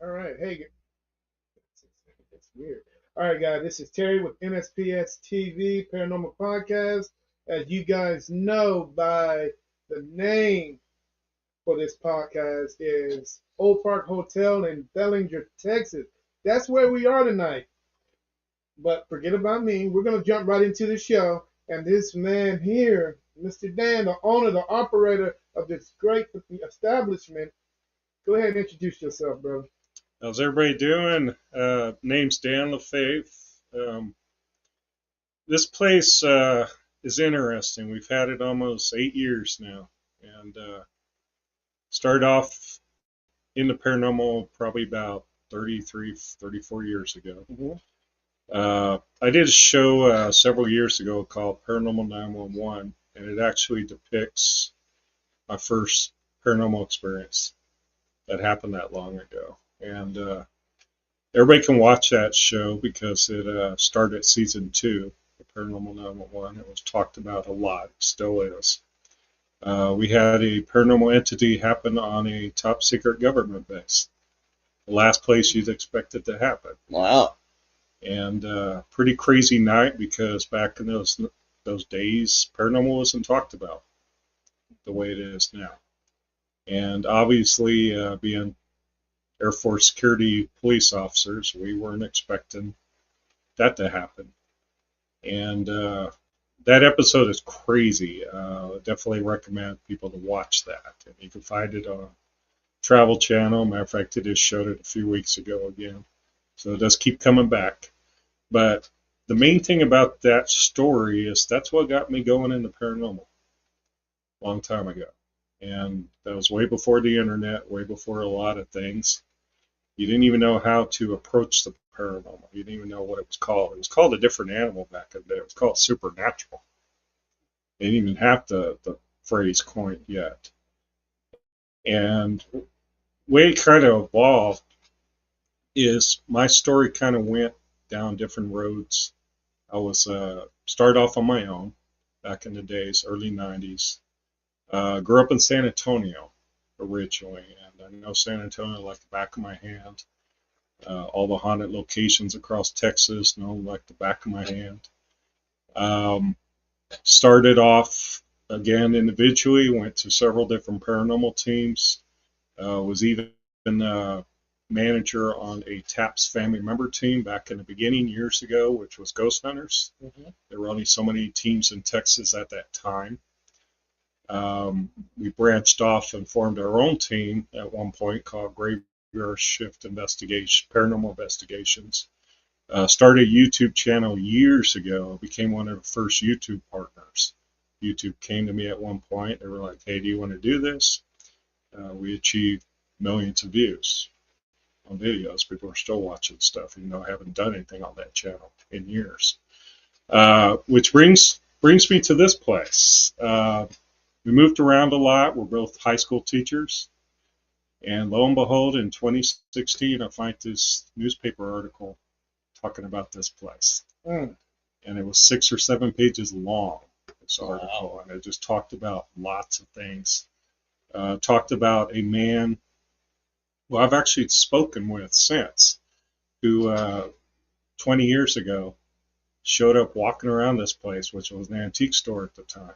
All right. Hey, it's weird. All right, guys. This is Terry with NSPS TV Paranormal Podcast. As you guys know by the name for this podcast is Old Park Hotel in Ballinger, Texas. That's where we are tonight. But forget about me. We're gonna jump right into the show. And this man here, Mr. Dan, the owner, the operator of this great establishment, go ahead and introduce yourself, bro. How's everybody doing? Name's Dan LaFave. This place is interesting. We've had it almost 8 years now, and started off in the paranormal probably about 33, 34 years ago. Mm-hmm. I did a show several years ago called Paranormal 911, and it actually depicts my first paranormal experience that happened that long ago. And everybody can watch that show because it started season 2 of Paranormal 911. It was talked about a lot, still is. We had a paranormal entity happen on a top secret government base, the last place you'd expect it to happen. Wow. And pretty crazy night because back in those days, paranormal wasn't talked about the way it is now. And obviously, being Air Force security police officers, we weren't expecting that to happen. And that episode is crazy. Definitely recommend people to watch that. And you can find it on Travel Channel. Matter of fact, they just showed it a few weeks ago again. So it does keep coming back. But the main thing about that story is that's what got me going into paranormal a long time ago. And that was way before the internet, way before a lot of things. You didn't even know how to approach the paranormal. You didn't even know what it was called. It was called a different animal back in the day. It was called supernatural. They didn't even have the phrase coined yet. And the way it kind of evolved is my story kind of went down different roads. I was started off on my own back in the days, early 90s. Grew up in San Antonio originally, and I know San Antonio like the back of my hand. All the haunted locations across Texas know like the back of my hand. Started off again individually, went to several different paranormal teams. Was even manager on a TAPS family member team back in the beginning years ago, which was Ghost Hunters. Mm-hmm. There were only so many teams in Texas at that time. We branched off and formed our own team at one point called Graveyard Shift Investigation, Paranormal Investigations. Started a YouTube channel years ago, became one of the first YouTube partners. YouTube came to me at one point. They were like, hey, do you want to do this? We achieved millions of views on videos. People are still watching stuff, even though I haven't done anything on that channel in years. Which brings me to this place. We moved around a lot. We're both high school teachers. And lo and behold, in 2016, I find this newspaper article talking about this place. Mm. And it was 6 or 7 pages long, this article. Wow. And it just talked about lots of things. Talked about a man who I've actually spoken with since, who 20 years ago showed up walking around this place, which was an antique store at the time.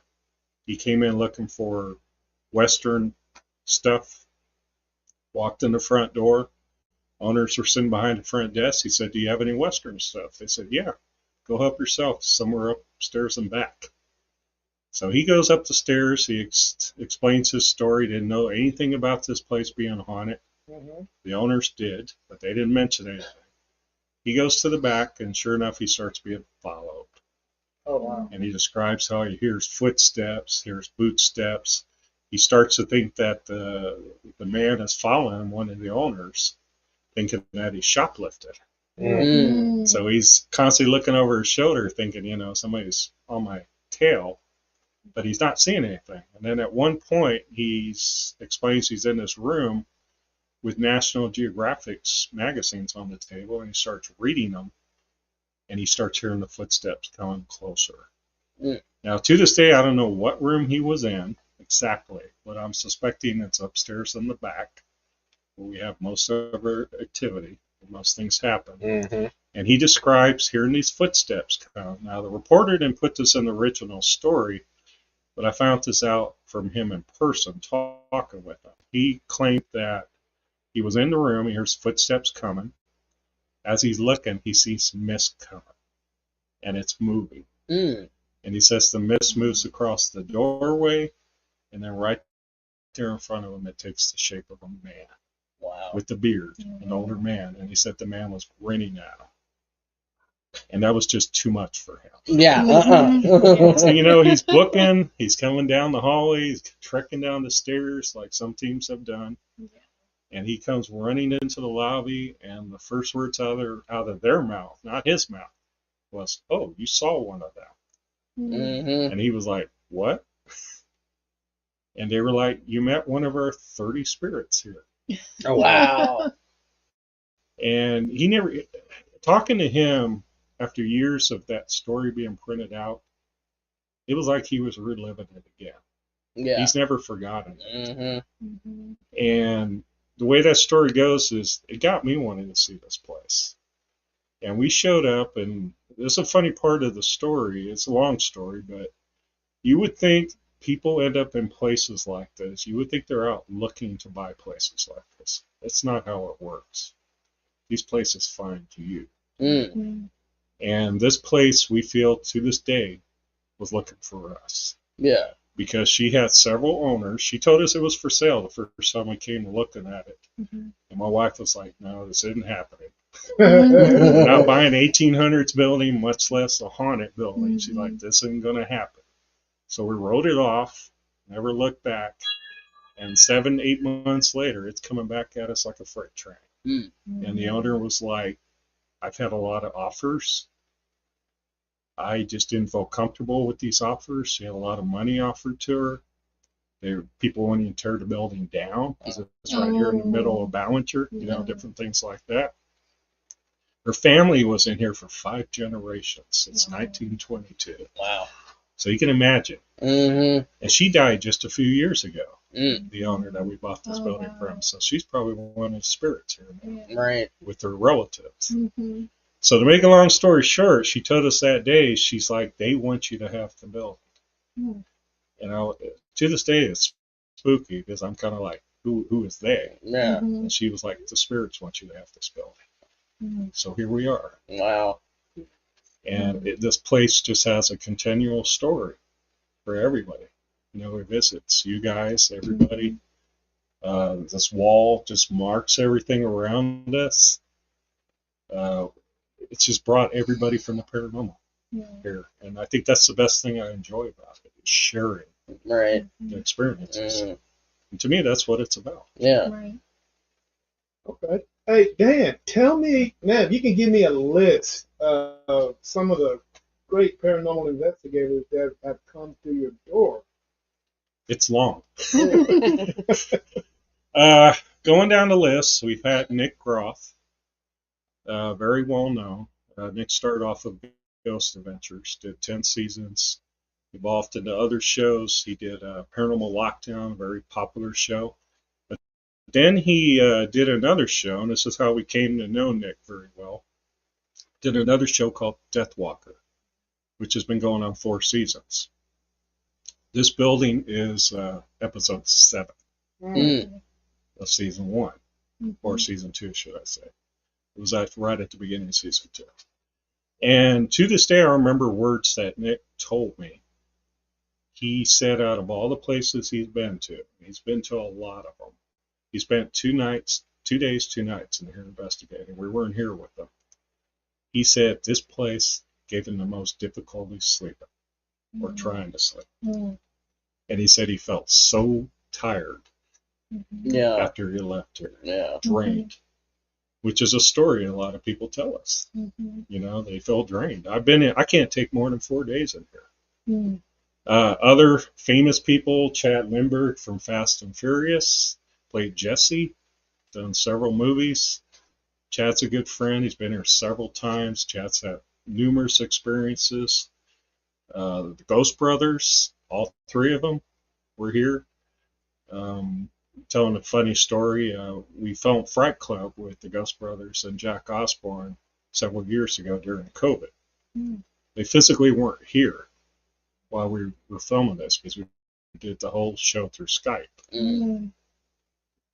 He came in looking for Western stuff, walked in the front door. Owners were sitting behind the front desk. He said, do you have any Western stuff? They said, yeah, go help yourself, somewhere upstairs and back. So he goes up the stairs. He explains his story. Didn't know anything about this place being haunted. Mm-hmm. The owners did, but they didn't mention anything. He goes to the back, and sure enough, he starts being followed. Oh, wow. And he describes how he hears footsteps, hears boot steps. He starts to think that the man is following one of the owners, thinking that he's shoplifted. Mm. So he's constantly looking over his shoulder, thinking, somebody's on my tail, but he's not seeing anything. And then at one point, he explains he's in this room with National Geographic's magazines on the table, and he starts reading them, and he starts hearing the footsteps coming closer. Mm. Now, to this day, I don't know what room he was in exactly, but I'm suspecting it's upstairs in the back where we have most of our activity, where most things happen. Mm-hmm. And he describes hearing these footsteps come. Now, the reporter didn't put this in the original story, but I found this out from him in person, talking with him. He claimed that he was in the room, he hears footsteps coming. As he's looking, he sees mist coming, and it's moving. Mm. And he says the mist moves across the doorway, and then right there in front of him, it takes the shape of a man. Wow. With the beard, an older man. And he said the man was grinning at him. And that was just too much for him. Yeah. So, you know, he's booking, he's coming down the hallway, he's trekking down the stairs like some teams have done. And he comes running into the lobby, and the first words out of their mouth, not his mouth, was, "Oh, you saw one of them." Mm-hmm. And he was like, "What?" And they were like, "You met one of our 30 spirits here." Oh, wow. And he never, talking to him after years of that story being printed out, it was like he was reliving it again. Yeah. He's never forgotten it. Mm-hmm. And the way that story goes is it got me wanting to see this place. And we showed up, and there's a funny part of the story. It's a long story, but you would think people end up in places like this. You would think they're out looking to buy places like this. That's not how it works. These places find you. Mm. And this place, we feel to this day, was looking for us. Yeah. Because she had several owners. She told us it was for sale the first time we came looking at it. And my wife was like, "No, this isn't happening. We're not buying 1800s building, much less a haunted building." She's like, "This isn't going to happen." So we wrote it off, never looked back. And 7, 8 months later, it's coming back at us like a freight train. Mm. And the owner was like, "I've had a lot of offers. I just didn't feel comfortable with these offers." She had a lot of money offered to her. People wanting to tear the building down because it's right here in the middle of Ballinger, you know, different things like that. Her family was in here for 5 generations since 1922. Wow. So you can imagine. Mm-hmm. And she died just a few years ago, Mm. the owner that we bought this building from. So she's probably one of the spirits here now Right. with her relatives. So to make a long story short, she told us that day, she's like, "They want you to have the building." You know, to this day, it's spooky because I'm kind of like, who is they? Yeah. And she was like, "The spirits want you to have this building." So here we are. Wow. And this place just has a continual story for everybody. You know, it visits you guys, everybody. This wall just marks everything around us. It's just brought everybody from the paranormal here. And I think that's the best thing I enjoy about it, is sharing Right. the experiences. Mm. And to me, that's what it's about. Yeah. Okay. Hey, Dan, tell me, man, if you can give me a list of some of the great paranormal investigators that have come through your door. It's long. Going down the list, we've had Nick Groff, very well known. Nick started off with Ghost Adventures, did 10 seasons, evolved into other shows. He did Paranormal Lockdown, a very popular show. But then he did another show, and this is how we came to know Nick very well. Did another show called Death Walker, which has been going on 4 seasons. This building is episode 7 Mm. of season 1, or season 2, should I say. It was right at the beginning of season 2. And to this day, I remember words that Nick told me. He said out of all the places he's been to a lot of them. He spent 2 days, 2 nights in here investigating. We weren't here with them. He said this place gave him the most difficulty sleeping or trying to sleep. And he said he felt so tired Yeah. after he left here, Yeah. drained, which is a story a lot of people tell us. You know, they feel drained. I can't take more than 4 days in here. Other famous people, Chad Lindbergh from Fast and Furious, played Jesse, done several movies. Chad's a good friend. He's been here several times. Chad's had numerous experiences. The Ghost Brothers, all 3 of them were here. telling a funny story. We filmed Fright Club with the Ghost Brothers and Jack Osborne several years ago during COVID. Mm. They physically weren't here while we were filming this because we did the whole show through Skype. Mm.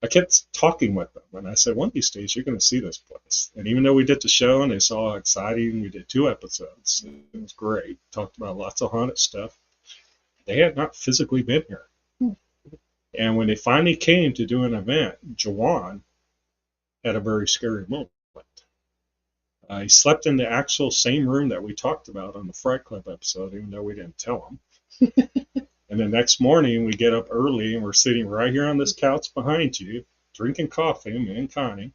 I kept talking with them, and I said, one of these days you're going to see this place. And even though we did the show and they saw how exciting, we did 2 episodes. It was great. Talked about lots of haunted stuff. They had not physically been here. Mm. And when they finally came to do an event, Jawan had a very scary moment. He slept in the actual same room that we talked about on the Fright Club episode, even though we didn't tell him. And the next morning, we get up early and we're sitting right here on this couch behind you, drinking coffee, me and Connie.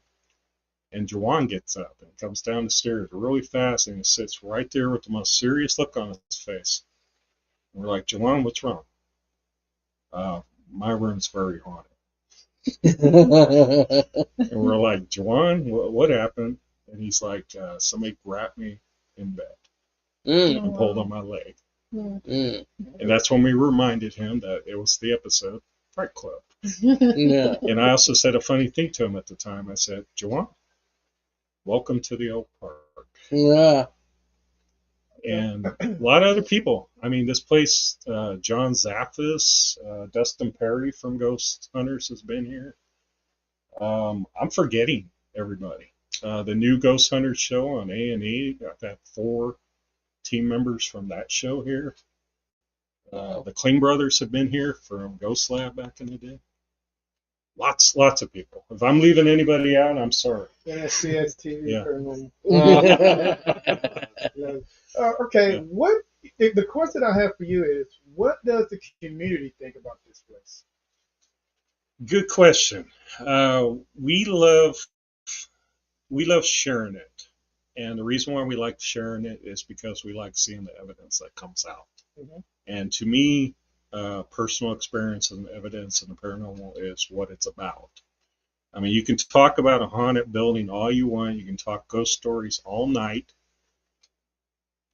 And Jawan gets up and comes down the stairs really fast and he sits right there with the most serious look on his face. And we're like, Jawan, what's wrong? My room's very haunted. And we're like, Jawan, what happened? And he's like, somebody grabbed me in bed and pulled on my leg. Mm. And that's when we reminded him that it was the episode Fright Club. Yeah. And I also said a funny thing to him at the time. I said, Jawan, welcome to the old park. Yeah. And a lot of other people. I mean, this place, John Zaffis, Dustin Perry from Ghost Hunters has been here. I'm forgetting everybody. The new Ghost Hunters show on A&E, I've had 4 team members from that show here. The Kling brothers have been here from Ghost Lab back in the day. Lots of people. If I'm leaving anybody out, I'm sorry. NSCS TV Yeah. Paranormal. Yeah. Okay, Yeah. what the question I have for you is, what does the community think about this place? Good question. We love sharing it, and the reason why we like sharing it is because we like seeing the evidence that comes out. Mhm. And to me, personal experience and evidence in the paranormal is what it's about. I mean, you can talk about a haunted building all you want. You can talk ghost stories all night.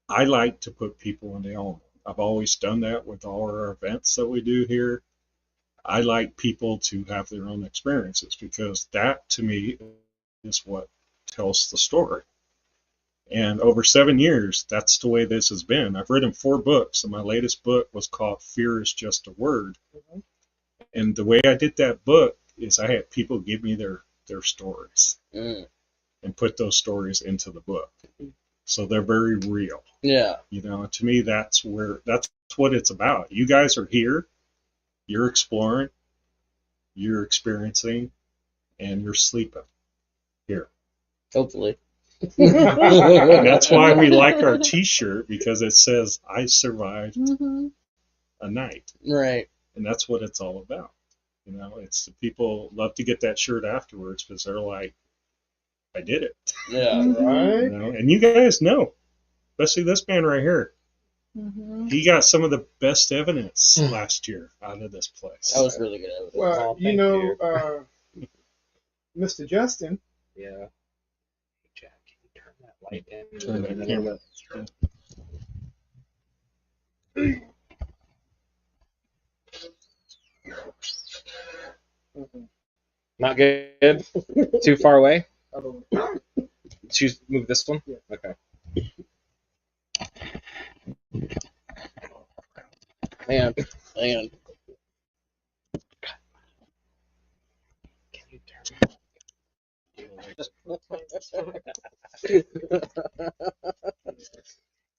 I like to put people in the element. I've always done that with all our events that we do here. I like people to have their own experiences because that, to me, is what tells the story. And over 7 years, that's the way this has been. I've written 4 books, and my latest book was called Fear is Just a Word. Mhm. And the way I did that book is I had people give me their stories Mm. and put those stories into the book. So they're very real. Yeah. You know, to me, that's what it's about. You guys are here, you're exploring, you're experiencing, and you're sleeping here. Hopefully. And that's why we like our t-shirt, because it says, I survived a night. Right. And that's what it's all about. You know, it's the people love to get that shirt afterwards because they're like, I did it. Yeah. You Right? know, and you guys know, especially this man right here. Mhm. He got some of the best evidence last year out of this place. That was really good evidence. Well, Oh, you thank know, Mr. Justin, Yeah. Jack, can you turn that light in? Turn that camera. Not good? Too far away? I don't Choose move this one? Yeah. Okay. Man, Hang on. can you turn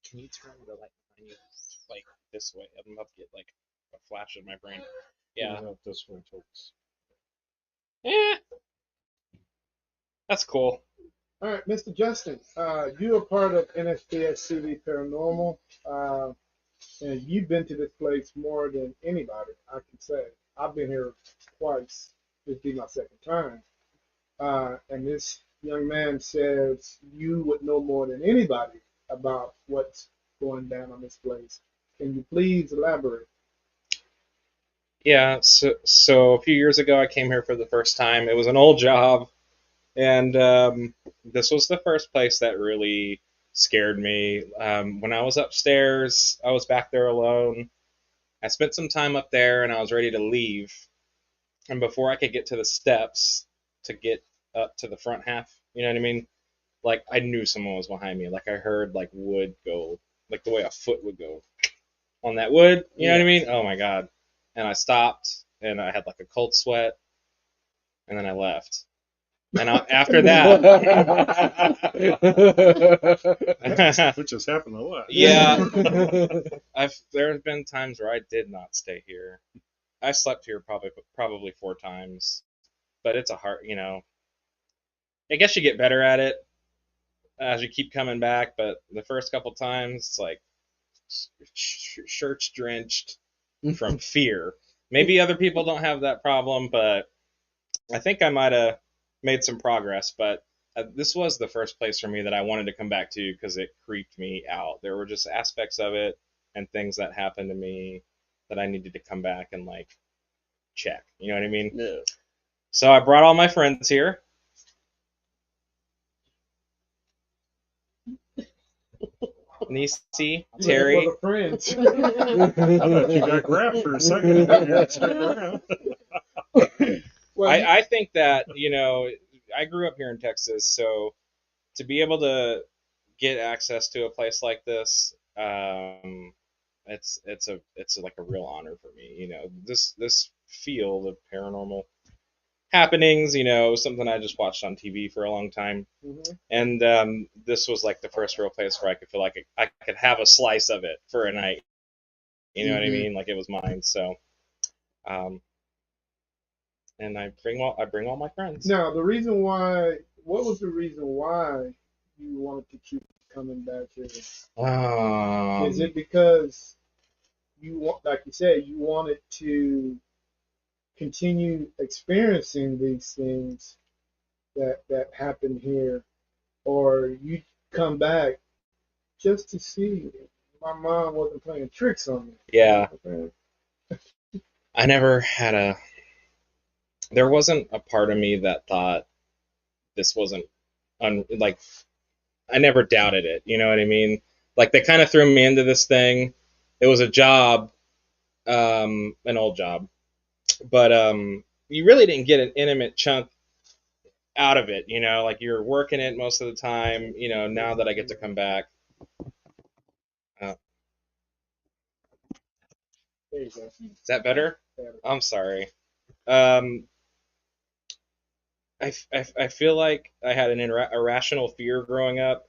Can you turn the light behind you like this way? I'm about to get like a flash in my brain. Yeah. This one towards. That's cool. All right, Mr. Justin, you are part of NSPS CV Paranormal, and you've been to this place more than anybody, I can say. I've been here twice. This be my second time. And this young man says you would know more than anybody about what's going down on this place. Can you please elaborate? Yeah, so a few years ago I came here for the first time. It was an old job, and this was the first place that really scared me. When I was upstairs, I was back there alone. I spent some time up there, and I was ready to leave. and before I could get to the steps to get up to the front half, you know what I mean? Like I knew someone was behind me. Like I heard like wood go, like the way a foot would go on that wood. You know what I mean? Oh my god! And I stopped, and I had like a cold sweat, and then I left. And after that, Which has happened a lot. yeah, there have been times where I did not stay here. I slept here probably 4 times, but it's a hard, I guess you get better at it as you keep coming back. But the first couple times, it's like shirts drenched from fear. Maybe other people don't have that problem, but I think I might have made some progress. But this was the first place for me that I wanted to come back to because it creeped me out. There were just aspects of it and things that happened to me that I needed to come back and like check. You know what I mean? Yeah. So I brought all my friends here. Nisi, Terry. For the friends. I thought you got grabbed for a second. Well, I think that, I grew up here in Texas, so to be able to get access to a place like this, it's like a real honor for me. This field of paranormal happenings, something I just watched on TV for a long time. mm-hmm. And this was like the first real place where I could feel like I could have a slice of it for a night. You know what I mean? Like it was mine. So, and I bring all my friends. Now, what was the reason why you wanted to keep coming back here? Is it because you want, like you said, you wanted to continue experiencing these things that happen here, or you come back just to see my mom wasn't playing tricks on me? Yeah. I never had there wasn't a part of me that thought this wasn't, like, I never doubted it, you know what I mean? Like, they kind of threw me into this thing. It was a job, an old job, but you really didn't get an intimate chunk out of it, like you're working it most of the time, now that I get to come back. There you go. Is that better? Better. I'm sorry. I feel like I had an irrational fear growing up,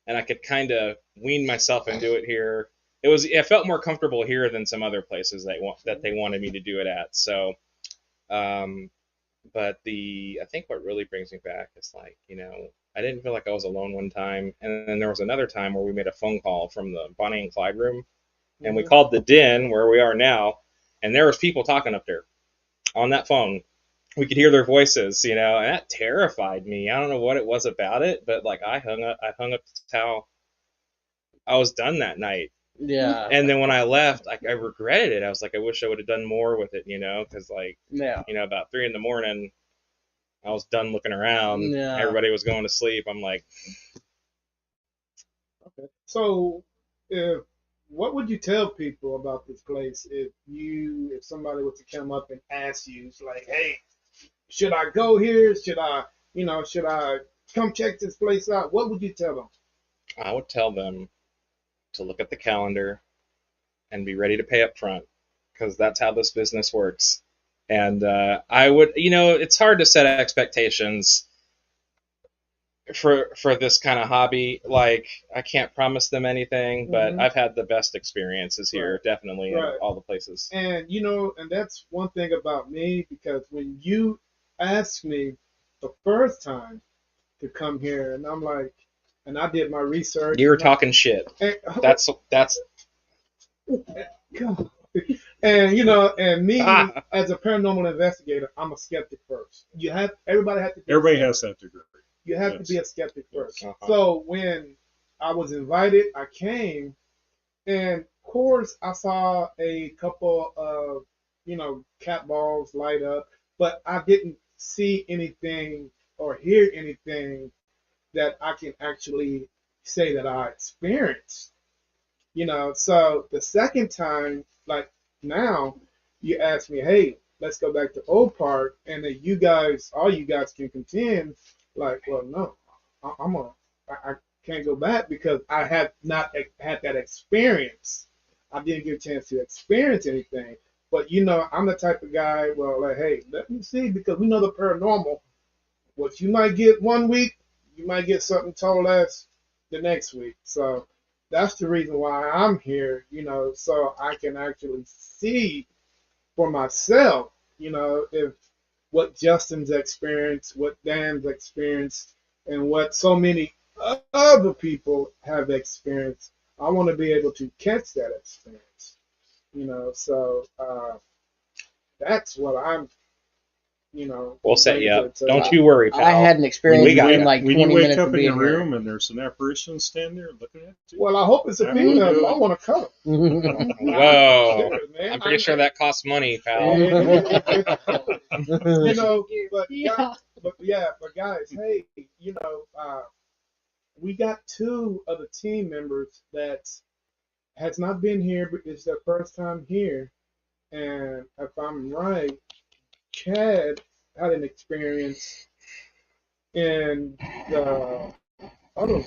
and I could kind of wean myself into it here. It felt more comfortable here than some other places that they wanted me to do it at. So, but I think what really brings me back is like, I didn't feel like I was alone one time, and then there was another time where we made a phone call from the Bonnie and Clyde room, and we called the Den where we are now, and there was people talking up there on that phone. We could hear their voices, and that terrified me. I don't know what it was about it, but like I hung up the towel. I was done that night. Yeah. And then when I left, I regretted it. I was like, I wish I would have done more with it, because like, Yeah. About 3 a.m, I was done looking around. Yeah. Everybody was going to sleep. I'm like, okay. So, what would you tell people about this place if somebody was to come up and ask you, it's like, hey, should I go here? Should I come check this place out? What would you tell them? I would tell them to look at the calendar and be ready to pay up front, because that's how this business works. And I would, it's hard to set expectations for this kind of hobby. Like, I can't promise them anything, but I've had the best experiences here, definitely, in all the places. And and that's one thing about me, because when you asked me the first time to come here, and I'm like, and I did my research. You were talking shit. That's. God. And and me as a paranormal investigator, I'm a skeptic first. Everybody has that degree. You have to be a skeptic first. So when I was invited, I came, and of course I saw a couple of cat balls light up, but I didn't see anything or hear anything that I can actually say that I experienced. So the second time, like now, you ask me, hey, let's go back to Old Park, and then you guys, all you guys can contend, like, well, no, I can't go back because I have not had that experience. I didn't get a chance to experience anything. But I'm the type of guy. Well, like, hey, let me see, because we know the paranormal. What you might get one week, you might get something total less the next week. So that's the reason why I'm here. So I can actually see for myself. If what Justin's experienced, what Dan's experienced, and what so many other people have experienced. I want to be able to catch that experience. So that's what I'm, We'll set you bringing to up. the table. Don't you worry, I pal. had an experience got in it. like When 20 you wake minutes up of in being your here. room and there's an apparition standing there looking at you, Well, I hope it's a That female. would do I it. want to color. Whoa. Sure, man. I'm pretty sure that costs money, pal. But Yeah. but guys, hey, we got two of the team members that has not been here, but it's their first time here. And if I'm right, Chad had an experience in the other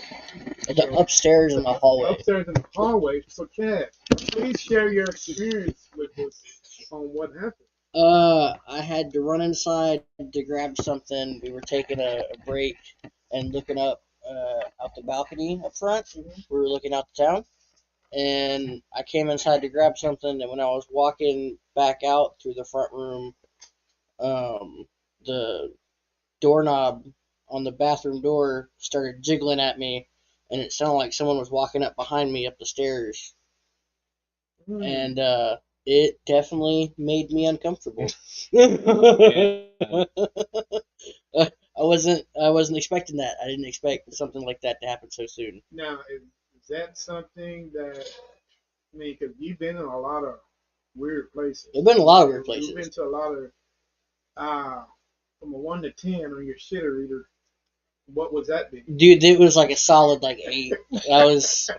Upstairs in the hallway. upstairs in the hallway. So, Chad, please share your experience with us on what happened. I had to run inside to grab something. We were taking a break and looking up out the balcony up front. We were looking out the town, and I came inside to grab something. And when I was walking back out through the front room, the doorknob on the bathroom door started jiggling at me, and it sounded like someone was walking up behind me up the stairs. And it definitely made me uncomfortable. I wasn't expecting that. I didn't expect something like that to happen so soon. Now, is that something that, I mean, because you've been in a lot of weird places. I've been in a lot of weird You've been places. to a lot of, from a 1 to 10 on your shitter reader. What was that be? Dude, it was like a solid 8. I was,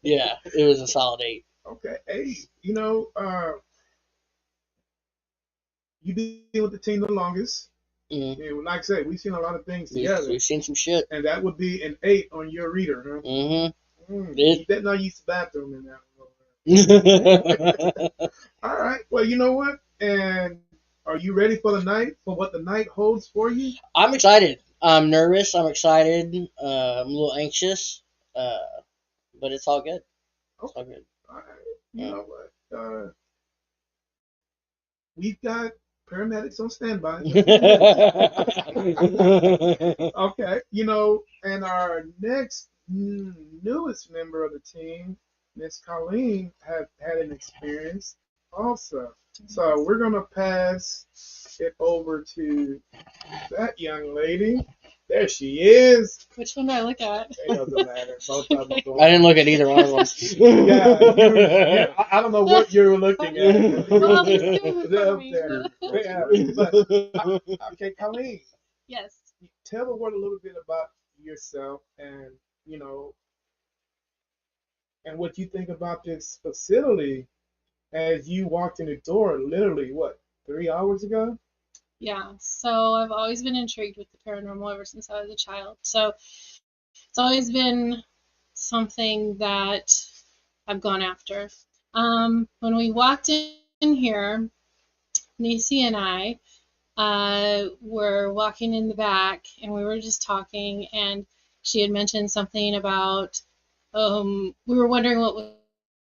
yeah, it was a solid 8. Okay, hey, you've been with the team the longest. Mm-hmm. And like I said, we've seen a lot of things together. We've seen some shit. And that would be an 8 on your reader, huh? Mm-hmm. You better not use the bathroom in that one. All right. Well, you know what? And are you ready for the night, for what the night holds for you? I'm excited. I'm nervous. I'm excited. I'm a little anxious. But it's all good. It's all good. All right. You know what? We've got paramedics on standby. Okay. And our next newest member of the team, Miss Colleen, has had an experience also. So we're going to pass it over to that young lady. There she is. Which one do I look at? It doesn't matter. Both of them are going. I didn't look at either one of them. Yeah, I don't know what you were looking at. Well, he's doing it for Up me. there. Yeah, okay, Colleen, Yes. tell the world a little bit about yourself and and what you think about this facility as you walked in the door literally, what, 3 hours ago? Yeah. So I've always been intrigued with the paranormal ever since I was a child. So it's always been something that I've gone after. When we walked in here, Nisi and I were walking in the back, and we were just talking, and she had mentioned something about we were wondering what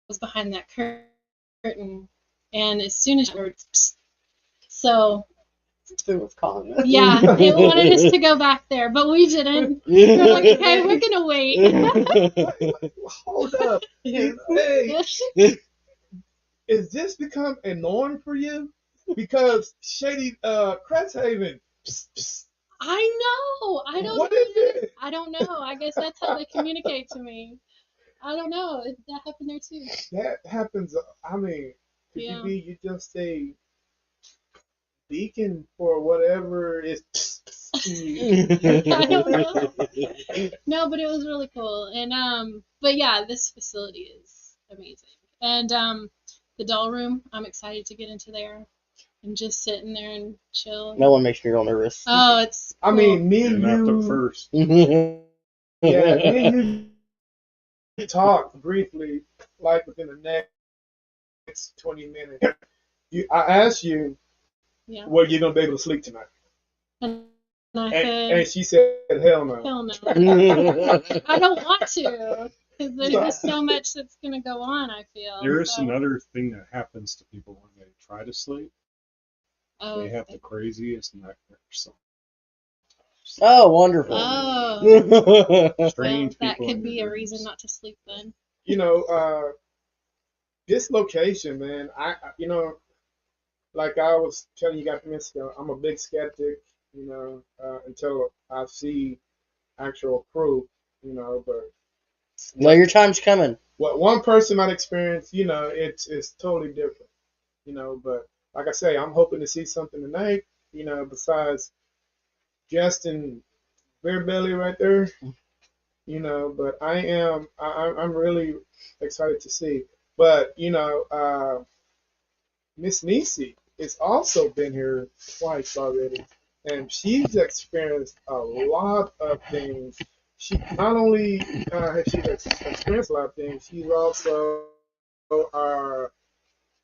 was behind that curtain, and as soon as she heard, psst, so It was calling. yeah, it wanted us to go back there, but we didn't. We were like, okay, we're gonna wait. Hold up. Hey, is this become a norm for you? Because Shady Cresthaven. Psst, psst. I know. I don't. What is it? I don't know. I guess that's how they communicate to me. I don't know. That happened there too. That happens. I mean, could Yeah. you just a beacon for whatever is? I don't know. No, but it was really cool. And but yeah, this facility is amazing. And the doll room, I'm excited to get into there and just sitting there and chill. That one makes me real nervous. Oh, it's I cool. mean, me You're and not the you, first. yeah. me and you talked briefly, like within the next 20 minutes. I asked you, Yeah. were you gonna be able to sleep tonight? And I And said, she said, hell no. hell no. I don't want to, because there's Yeah. just so much that's going to go on, I feel. There is so, another thing that happens to people when they try to sleep. oh, They have the craziest nightmares. Oh, wonderful. oh, well, Strange that people could in be their a reason dreams. not to sleep then. You know, this location, man, you know, like I was telling you guys a minute ago, I'm a big skeptic, you know, until I see actual proof, you know, but Well, your time's coming. what one person might experience, you know, it's totally different, you know, but like I say, I'm hoping to see something tonight, you know, besides Justin Beer Belly right there, you know, but I'm really excited to see. But, you know, Miss Nisi has also been here twice already, and she's experienced a lot of things. She not only has she experienced a lot of things, she's also our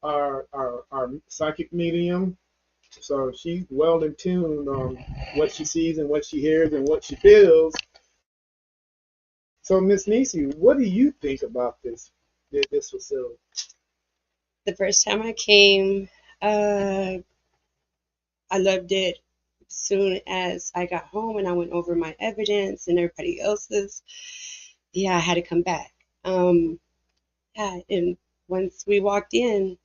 our psychic medium. So she's well in tune on what she sees and what she hears and what she feels. So Miss Nisi, what do you think about this facility? The first time I came, uh, I loved it. As soon as I got home and I went over my evidence and everybody else's, yeah, I had to come back. Yeah, and once we walked in,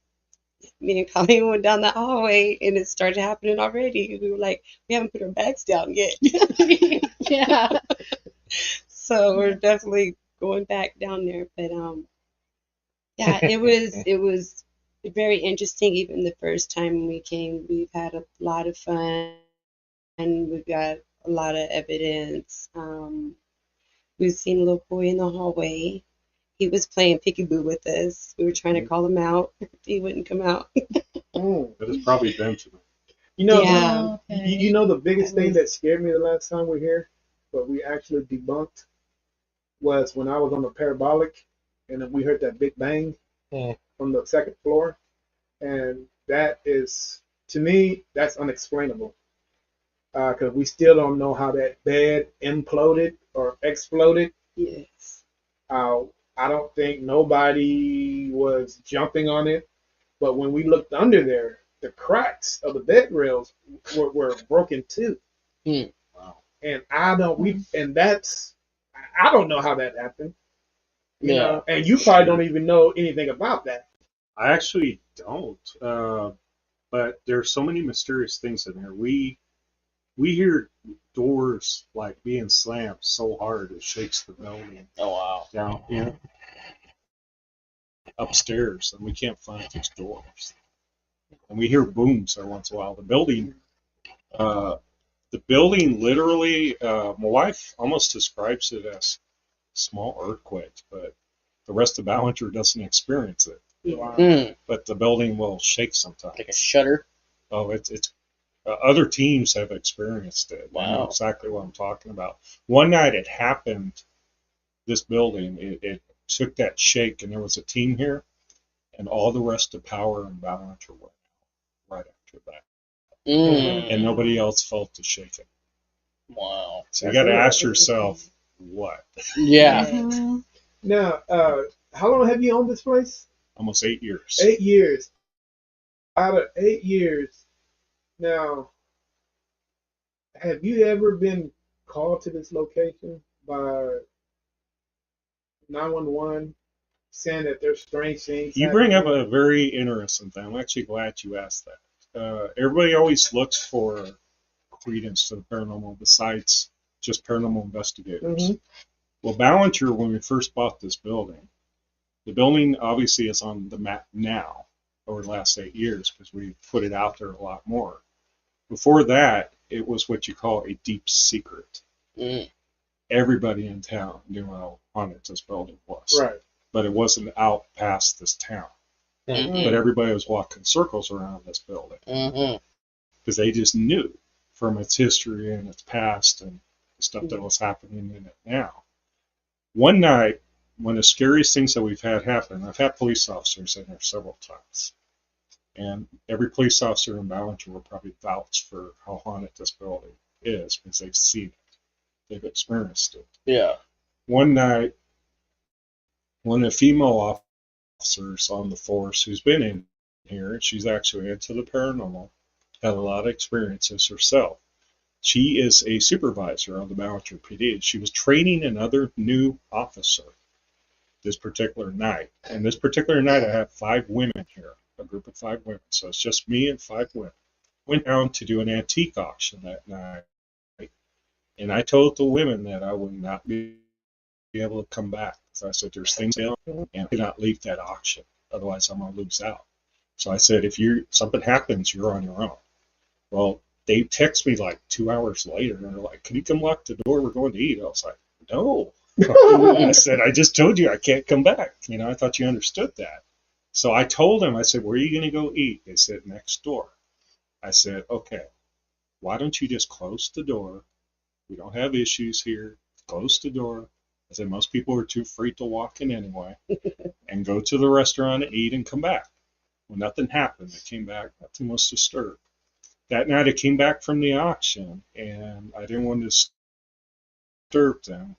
me and Colleen went down the hallway and it started happening already. We were like, we haven't put our bags down yet. Yeah. So we're definitely going back down there. But yeah, it was very interesting. Even the first time we came, we've had a lot of fun, and we've got a lot of evidence. We've seen a little boy in the hallway. He was playing peekaboo with us. We were trying to call him out. He wouldn't come out. Mm. But it's probably Benjamin. You know, Yeah. Oh, okay. you know the biggest That thing was- that scared me the last time we were here, but we actually debunked, was when I was on the parabolic, and then we heard that big bang Hmm. from the second floor, and that is, to me, that's unexplainable, because we still don't know how that bed imploded or exploded. Yes. Uh, I don't think nobody was jumping on it, but when we looked under there, the cracks of the bed rails were broken too. Wow. And I don't know how that happened, you Yeah. know, and you probably don't even know anything about that. I actually don't. But there's so many mysterious things in here. We hear doors like being slammed so hard it shakes the building Oh, wow. down here upstairs, and we can't find these doors. And we hear booms every once in a while. Uh, the building literally, my wife almost describes it as small earthquakes, but the rest of Ballinger doesn't experience it. Mm, But the building will shake sometimes. like a shutter. Oh, it's other teams have experienced it. I know Wow. exactly what I'm talking about. One night it happened, this building, it took that shake, and there was a team here, and all the rest of power and Ballinger went out right after that. Mm, And nobody else felt the shaking. wow. So you got to ask yourself, what? Yeah. Mhm. Now, how long have you owned this place? Almost 8 years. 8 years. Out of 8 years, now, have you ever been called to this location by 911 saying that there's strange things You bring up happening? a very interesting thing. I'm actually glad you asked that. Everybody always looks for credence to the paranormal besides just paranormal investigators. Mhm. Well, Ballinger, when we first bought this building, the building obviously is on the map now over the last 8 years because we put it out there a lot more. Before that, it was what you call a deep secret. Mm, Everybody in town knew how haunted this building was. Right. But it wasn't out past this town. but everybody was walking circles around this building Mm-hmm. because they just knew from its history and its past and the stuff that was happening in it now. One night, one of the scariest things that we've had happen, I've had police officers in there several times. And every police officer in Ballinger will probably vouch for how haunted this building is because they've seen it. They've experienced it. Yeah. One night, one of the female officers on the force who's been in here, she's actually into the paranormal, had a lot of experiences herself. She is a supervisor on the Ballinger PD. She was training another new officer this particular night. And this particular night, I have 5 women here, a group of 5 women. So it's just me and 5 women. Went down to do an antique auction that night. And I told the women that I would not be able to come back. So I said, there's things down and I cannot leave that auction. Otherwise, I'm going to lose out. So I said, if something happens, you're on your own. Well, they text me like 2 hours later and they're like, can you come lock the door? We're going to eat. I was like, no. I said, I just told you I can't come back. I thought you understood that. So I told them, I said, where are you going to go eat? They said, next door. I said, okay, why don't you just close the door? We don't have issues here. Close the door. I said, most people are too afraid to walk in anyway. And go to the restaurant and eat and come back. Well, nothing happened. I came back. Nothing was disturbed. That night I came back from the auction and I didn't want to disturb them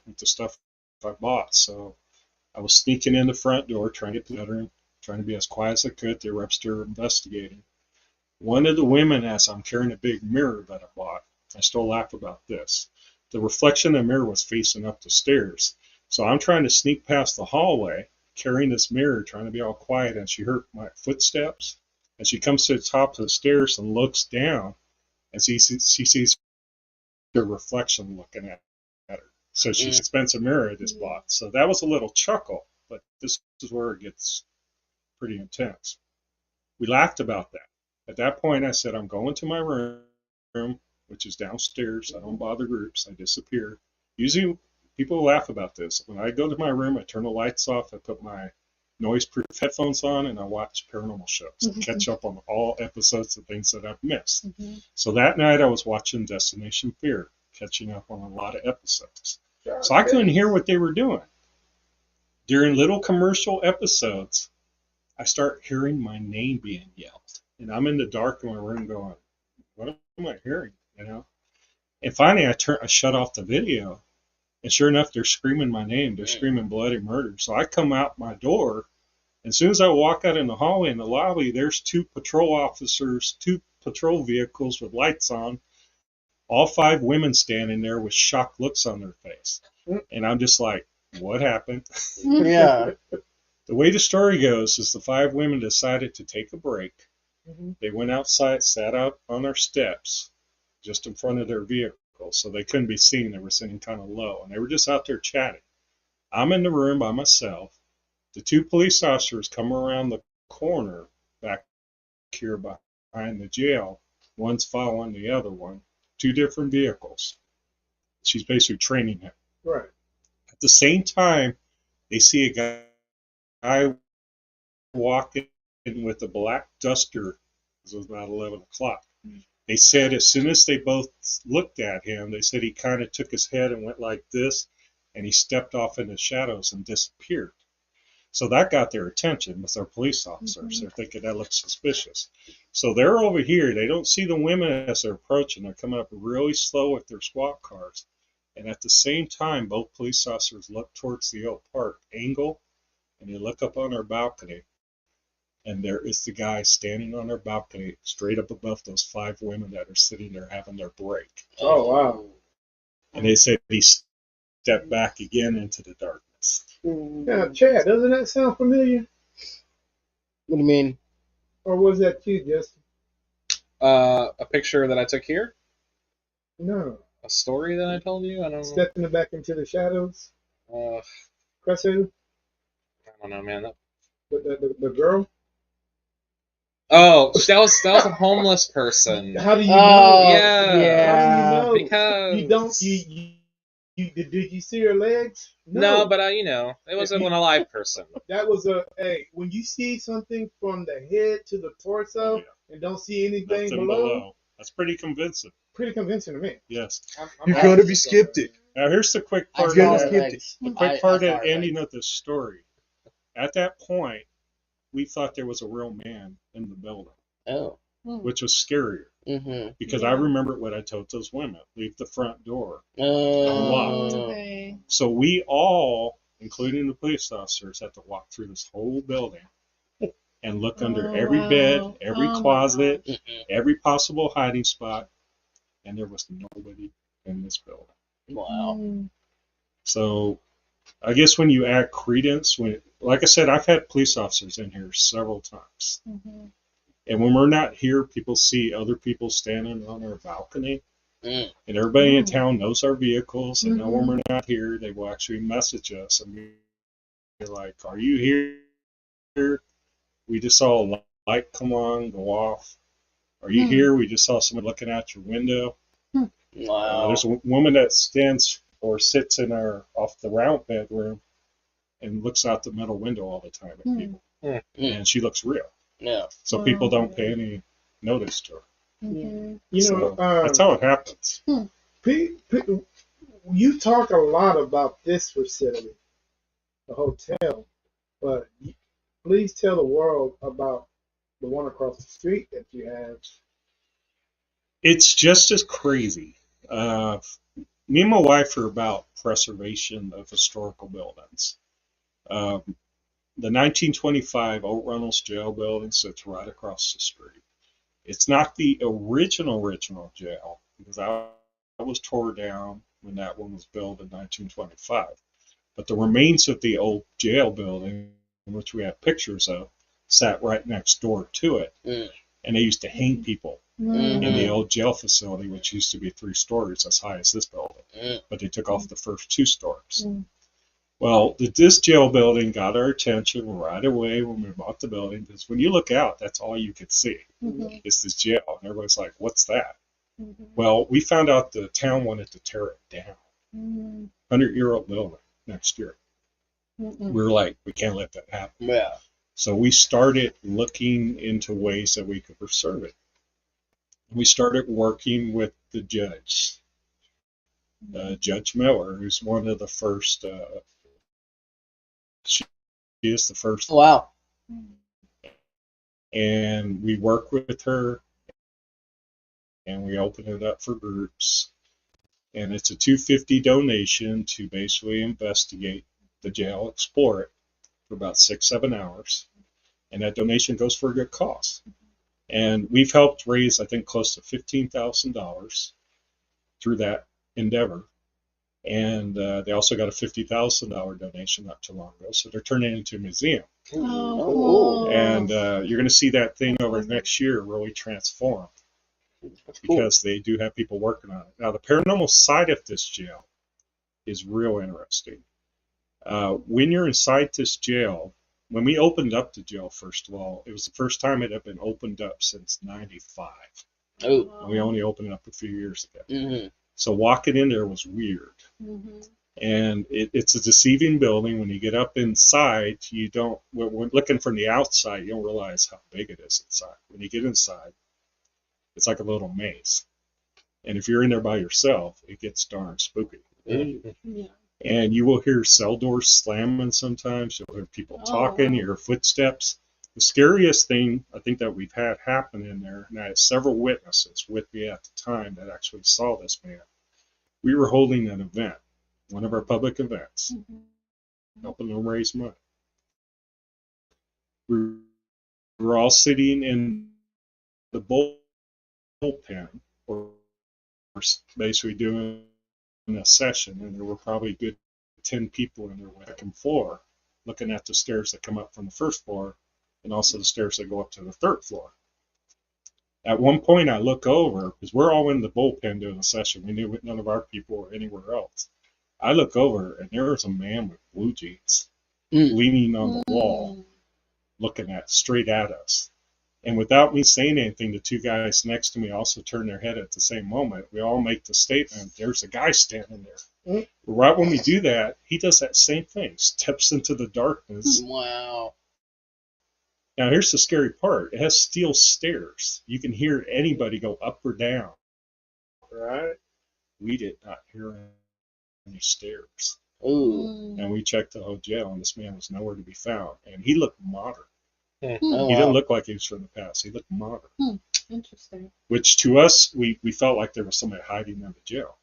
with the stuff I bought. So I was sneaking in the front door, trying to get to the bedroom, trying to be as quiet as I could. They were upstairs investigating. One of the women asked, I'm carrying a big mirror that I bought. I still laugh about this. The reflection of the mirror was facing up the stairs. So I'm trying to sneak past the hallway, carrying this mirror, trying to be all quiet, and she heard my footsteps. And she comes to the top of the stairs and looks down, and she sees the reflection looking at her. So she's expensive mirror I just bought. So that was a little chuckle, but this is where it gets pretty intense. We laughed about that. At that point, I said, I'm going to my room, which is downstairs. I don't bother groups. I disappear. Usually people laugh about this. When I go to my room, I turn the lights off. I put my noise-proof headphones on, and I watch paranormal shows and catch up on all episodes of things that I've missed. So that night I was watching Destination Fear, catching up on a lot of episodes. So I couldn't hear what they were doing. During little commercial episodes, I start hearing my name being yelled. And I'm in the dark in my room going, what am I hearing? And finally I shut off the video. And sure enough, they're screaming my name. They're screaming bloody murder. So I come out my door. And as soon as I walk out in the hallway in the lobby, there's 2 patrol officers, 2 patrol vehicles with lights on, all 5 women standing there with shocked looks on their face. And I'm just like, what happened? Yeah. The way the story goes is the 5 women decided to take a break. They went outside, sat out on their steps just in front of their vehicle. So they couldn't be seen. They were sitting kind of low, and they were just out there chatting. I'm in the room by myself. The 2 police officers come around the corner back here behind the jail. One's following the other one. 2 different vehicles. She's basically training him. Right. At the same time, they see a guy walking with a black duster. It was about 11 o'clock. They said as soon as they both looked at him, they said he kind of took his head and went like this, and he stepped off in the shadows and disappeared. So that got their attention with our police officers. They're thinking that looks suspicious. So they're over here. They don't see the women as they're approaching. They're coming up really slow with their squad cars. And at the same time, both police officers look towards the Oak Park angle, and they look up on our balcony. And there is the guy standing on their balcony straight up above those 5 women that are sitting there having their break. Oh, wow. And they said he stepped back again into the darkness. Now, Chad, doesn't that sound familiar? What do you mean? Or was that you, Justin? A picture that I took here? No. A story that I told you? I don't know. Stepping back into the shadows? Cressy? I don't know, man. The girl? Oh, that was a homeless person. How do you Oh, know? Yeah. yeah. How do you know? Because You don't. did you see her legs? No, but it wasn't an alive person. That was when you see something from the head to the torso and don't see anything Nothing below, that's pretty convincing. pretty convincing to me. Yes. I'm gotta be skeptic. Now here's the quick I part. saw gotta her skip legs. The quick I part saw of her ending legs. of this story. At that point, we thought there was a real man in the building, Oh. which was scarier Mm-hmm. because I remembered what I told those women: leave the front door Oh. unlocked. Okay. So we all, including the police officers, had to walk through this whole building and look under every bed, every closet, every possible hiding spot, and there was nobody in this building. Wow. So I guess when you add credence, like I said, I've had police officers in here several times. Mm-hmm. And when we're not here, people see other people standing on our balcony. Mm. And everybody in town knows our vehicles. And know when we're not here, they will actually message us and be like, are you here? We just saw a light come on, go off. Are you here? We just saw someone looking out your window. Wow. There's a woman that stands or sits in off the round bedroom and looks out the middle window all the time at people. And she looks real. Yeah. So people don't pay any notice to her. Mm-hmm. You know, That's how it happens. You talk a lot about this facility, the hotel, but please tell the world about the one across the street that you have. It's just as crazy. Me and my wife are about preservation of historical buildings. The 1925 Old Runnels Jail building sits right across the street. It's not the original jail because that was tore down when that one was built in 1925. But the remains of the old jail building, which we have pictures of, sat right next door to it. And they used to hang people in the old jail facility, which used to be 3 stories as high as this building. But they took off the first 2 stories. Well, this jail building got our attention right away when we bought the building because when you look out, that's all you could see. It's this jail. And everybody's like, what's that? Well, we found out the town wanted to tear it down. 100-year-old building next year. We were like, we can't let that happen. Yeah. So we started looking into ways that we could preserve it. We started working with the judge, Judge Miller, who's one of the first. She is the first. Wow. And we work with her, and we open it up for groups. And it's a $250 donation to basically investigate the jail, explore it for about 6-7 hours. And that donation goes for a good cause. And we've helped raise, I think, close to $15,000 through that endeavor. And they also got a $50,000 donation not too long ago. So they're turning it into a museum. Oh, cool. And you're going to see that thing over next year really transform because they do have people working on it. Now, the paranormal side of this jail is real interesting. When you're inside this jail, when we opened up the jail, first of all, it was the first time it had been opened up since '95. Oh. And we only opened it up a few years ago. So walking in there was weird. And it's a deceiving building. When you get up inside, when looking from the outside, you don't realize how big it is inside. When you get inside, it's like a little maze. And if you're in there by yourself, it gets darn spooky. Yeah. And you will hear cell doors slamming sometimes. You'll hear people talking, you hear footsteps. The scariest thing I think that we've had happen in there, and I had several witnesses with me at the time that actually saw this man. We were holding an event, one of our public events, helping them raise money. We were all sitting in the bullpen, or basically doing a session, and there were probably a good 10 people in there with the second floor, looking at the stairs that come up from the first floor, and also the stairs that go up to the 3rd floor. At one point, I look over, because we're all in the bullpen doing a session. We knew none of our people were anywhere else. I look over, and there was a man with blue jeans leaning on the wall, looking straight at us. And without me saying anything, the two guys next to me also turn their head at the same moment. We all make the statement, there's a guy standing there. Mm. Right when we do that, he does that same thing, steps into the darkness. Wow. Now, here's the scary part. It has steel stairs. You can hear anybody go up or down. Right. We did not hear any stairs. Ooh. And we checked the whole jail, and this man was nowhere to be found. And he looked modern. Oh, He didn't wow. look like he was from the past. He looked modern. Interesting. Which to us, we felt like there was somebody hiding in the jail.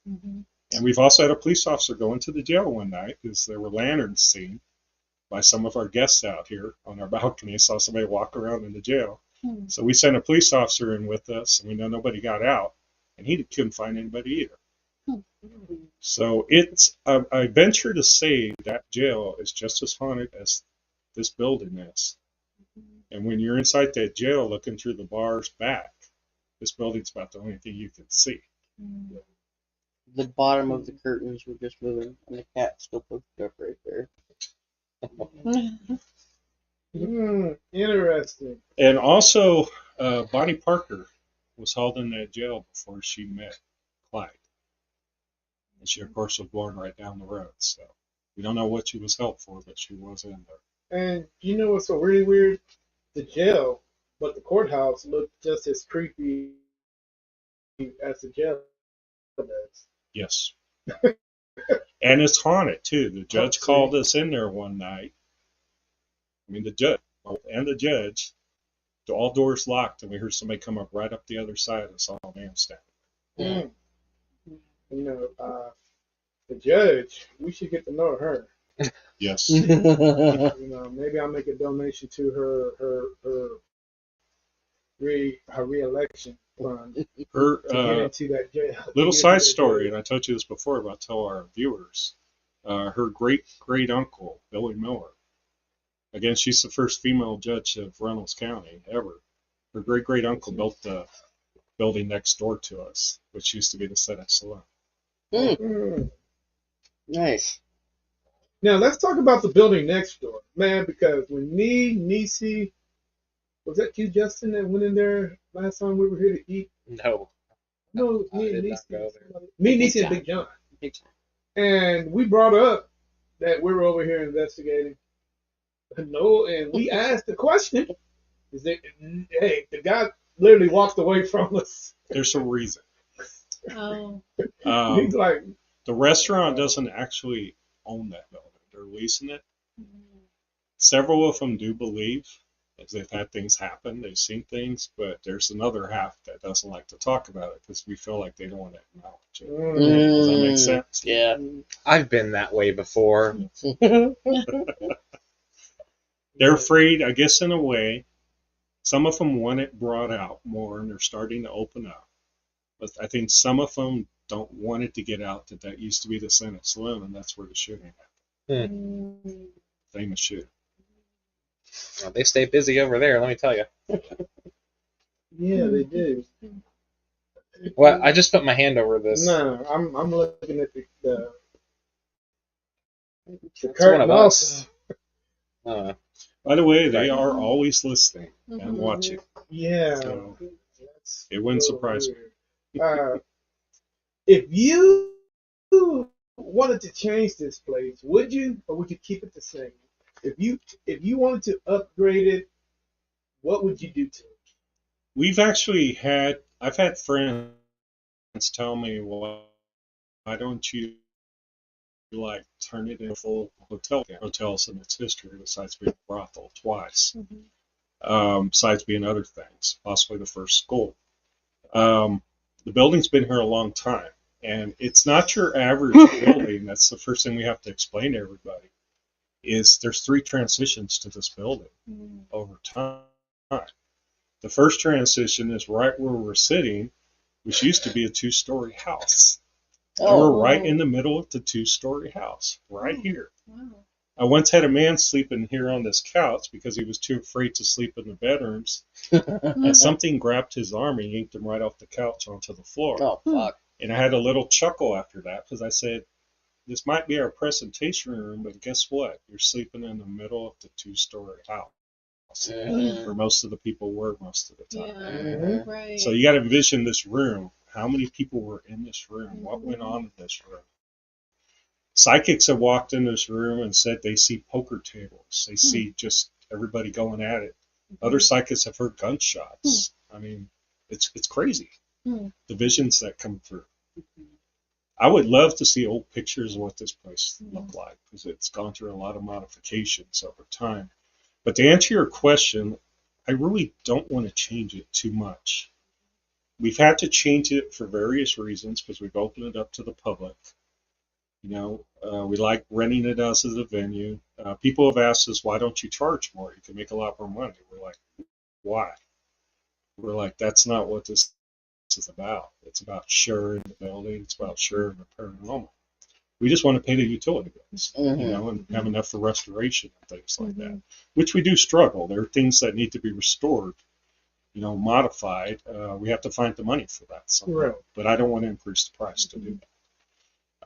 Mm-hmm. And we've also had a police officer go into the jail one night because there were lanterns seen by some of our guests out here on our balcony. Saw somebody walk around in the jail. Hmm. So we sent a police officer in with us, and we know nobody got out, and he couldn't find anybody either. So it's, I venture to say that jail is just as haunted as this building is. And when you're inside that jail looking through the bars back, this building's about the only thing you can see. The bottom of the curtains were just moving, and the cat still poked up right there. Interesting. And also, Bonnie Parker was held in that jail before she met Clyde. And she, of course, was born right down the road. So we don't know what she was held for, but she was in there. And you know what's so really weird? The jail, but the courthouse looked just as creepy as the jail does. Yes. And it's haunted, too. The judge called us in there one night. I mean, the judge and the judge, all doors locked, and we heard somebody come up right up the other side and saw a man standing. You know, the judge, we should get to know her. Yes. You know, maybe I'll make a donation to her re-election fund. Her To get into that jail. little side story, and I told you this before, but I'll tell our viewers. Her great uncle, Billy Miller. Again, she's the first female judge of Reynolds County ever. Her great uncle built the building next door to us, which used to be the Senate Saloon. Nice. Now let's talk about the building next door, man. Because when me, Nisi, was that you, Justin, that went in there last time we were here to eat? No. No, I me and did not Nisi. go there. Me, Nisi, and Big John. Big time. And we brought up that we were over here investigating. No, and we asked the question. Hey, the guy literally walked away from us. There's a reason. Oh. He's like, The restaurant doesn't actually own that building. They're leasing it. Several of them do believe, as they've had things happen, they've seen things, but there's another half that doesn't like to talk about it because we feel like they don't want to acknowledge it. Does that make sense? Yeah. I've been that way before. They're afraid, I guess, in a way. Some of them want it brought out more, and they're starting to open up. But I think some of them don't want it to get out that used to be the Senate Saloon, and that's where the shooting happened. Famous shooting. Well, they stay busy over there, let me tell you. yeah, they do. Well, I just put my hand over this. No, I'm looking at the It's one curtain of us. also. By the way, they Right. are always listening and watching. Yeah. So That's it wouldn't so surprise me. weird. If you wanted to change this place, would you, or would you keep it the same? If you wanted to upgrade it, what would you do to it? I've had friends tell me, well, why don't you like turn it into a full hotel? Hotels in its history, besides being a brothel twice, besides being other things, possibly the first school. The building's been here a long time, and it's not your average building. That's the first thing we have to explain to everybody. Is there's 3 transitions to this building over time. The first transition is right where we're sitting, which used to be a 2-story house. And we're right in the middle of the 2-story house, right here. Wow. I once had a man sleeping here on this couch because he was too afraid to sleep in the bedrooms, and something grabbed his arm and yanked him right off the couch onto the floor. Oh, fuck. And I had a little chuckle after that because I said, this might be our presentation room, but guess what? You're sleeping in the middle of the 2-story house. house, Mhm. where most of the people were most of the time. Yeah. Mhm. Right. So you got to envision this room. How many people were in this room? What went on in this room? Psychics have walked in this room and said they see poker tables. They see just everybody going at it. Other psychics have heard gunshots. I mean, it's crazy. Hmm. The visions that come through. I would love to see old pictures of what this place looked like because it's gone through a lot of modifications over time. But to answer your question, I really don't want to change it too much. We've had to change it for various reasons because we've opened it up to the public. You know, we like renting it as a venue. People have asked us, why don't you charge more? You can make a lot more money. We're like, why? We're like, that's not what this is about. It's about sharing the building. It's about sharing the paranormal. We just want to pay the utility bills, you know, and have enough for restoration and things like that, which we do struggle. There are things that need to be restored, you know, modified. We have to find the money for that somehow. Right. But I don't want to increase the price to do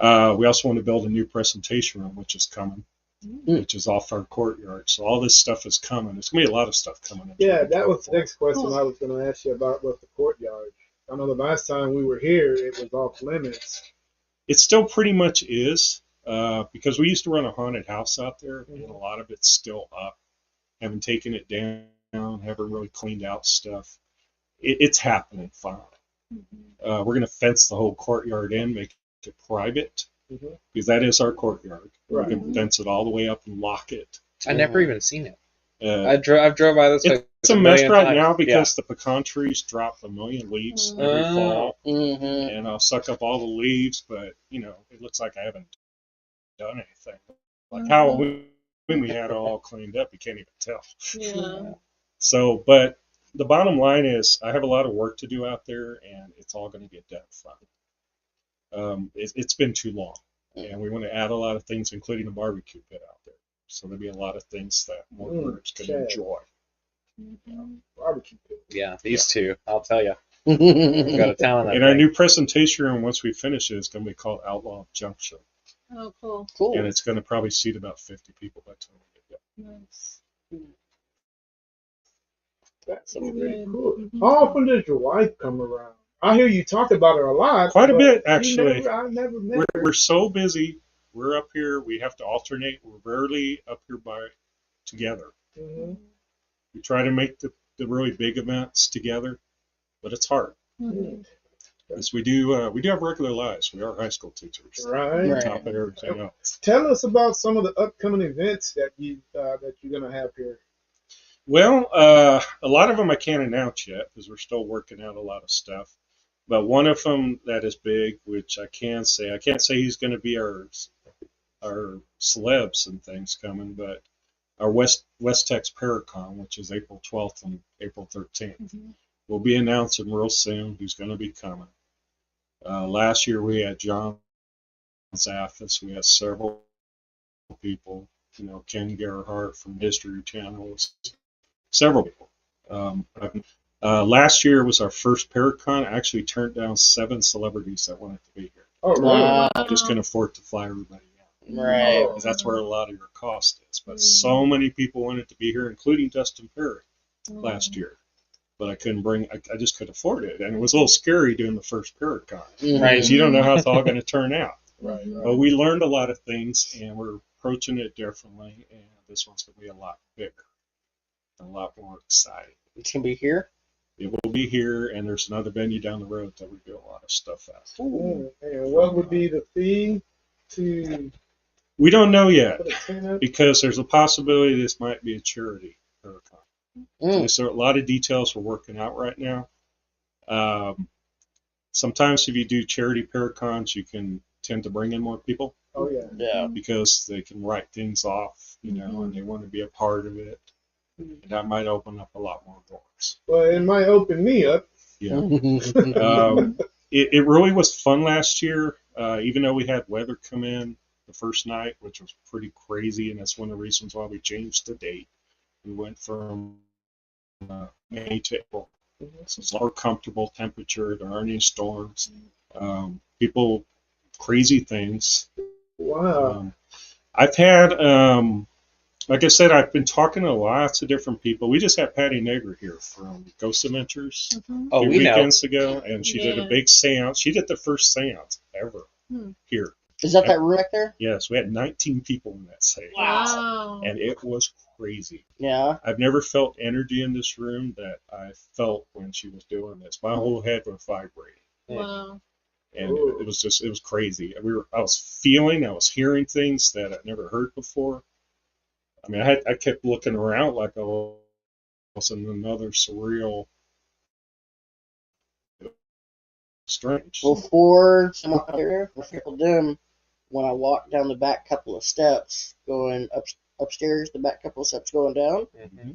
that. We also want to build a new presentation room, which is coming, which is off our courtyard. So all this stuff is coming. There's going to be a lot of stuff coming. Yeah, that was the next question I was going to ask you about was the courtyard. I know the last time we were here, it was off limits. It still pretty much is, because we used to run a haunted house out there, and a lot of it's still up. Haven't taken it down, haven't really cleaned out stuff. It's happening finally. We're going to fence the whole courtyard in, make it private, because that is our courtyard. Right. We can fence it all the way up and lock it. I never even seen it. I've drove by this place. It's a mess right times. now because the pecan trees drop 1 million leaves every fall, and I'll suck up all the leaves, but you know it looks like I haven't done anything. Like Halloween, we had it all cleaned up. You can't even tell. Yeah. So, but the bottom line is, I have a lot of work to do out there, and it's all going to get done finally. It's been too long, and we want to add a lot of things, including a barbecue pit out there. So there'll be a lot of things that more groups can enjoy. Barbecue pit. Yeah, these two, I'll tell you. Go to town on that And our new presentation room, once we finish it, is going to be called Outlaw Junction. Oh, cool. Cool. And it's going to probably seat about 50 people by the time we get done. Nice. That's really cool. How often does your wife come around? I hear you talk about her a lot. Quite a bit, actually. I never met her. We're so busy. We're up here. We have to alternate. We're rarely up here together. We try to make the really big events together, but it's hard. Because we do have regular lives. We are high school teachers. Right. On top of everything else. Tell us about some of the upcoming events that you're gonna have here. Well, a lot of them I can't announce yet because we're still working out a lot of stuff. But one of them that is big, which I can't say he's going to be our celebs and things coming, but our West Tex Paracon, which is April 12th and April 13th. We'll be announcing real soon who's going to be coming. Last year we had John Zaffis. We had several people, you know, Ken Gerhardt from History Channel, several people. Last year was our first Paracon. I actually turned down 7 celebrities that wanted to be here. Oh, really? Wow. I just couldn't afford to fly everybody out. Right. Because that's where a lot of your cost is. But so many people wanted to be here, including Dustin Perry last year. But I couldn't I just couldn't afford it. And it was a little scary doing the first Paracon. Right. Because you don't know how it's all going to turn out. Right. But we learned a lot of things, and we're approaching it differently. And this one's going to be a lot bigger, a lot more exciting. It's gonna be here. It will be here, and there's another venue down the road that we do a lot of stuff at. And what would be the fee to We don't know yet, put a tent up? because there's a possibility this might be a charity Paracon. So a lot of details we're working out right now. Sometimes if you do charity Paracons, you can tend to bring in more people Oh yeah. Yeah. because they can write things off, you know, and they want to be a part of it. And that might open up a lot more doors. Well, it might open me up. Yeah. It really was fun last year, even though we had weather come in the first night, which was pretty crazy, and that's one of the reasons why we changed the date. We went from May to April. So it's more comfortable temperature. There aren't any storms. Crazy things. Wow. I've had Like I said, I've been talking to lots of different people. We just had Patty Nager here from Ghost Adventures Mhm. Oh, a few we know. weekends ago, and she did a Yeah. big seance. She did the first seance ever Hmm. here. Is that room back there? Yes, we had 19 people in that seance. Wow. And it was crazy. Yeah. I've never felt energy in this room that I felt when she was doing this. My whole head was vibrating. Wow. And it was crazy. I was hearing things that I'd never heard before. I mean, I kept looking around like I was in another surreal, strange. Before someone got here, before dim, when I walked down the back couple of steps going upstairs, the back couple of steps going down, Mm-hmm.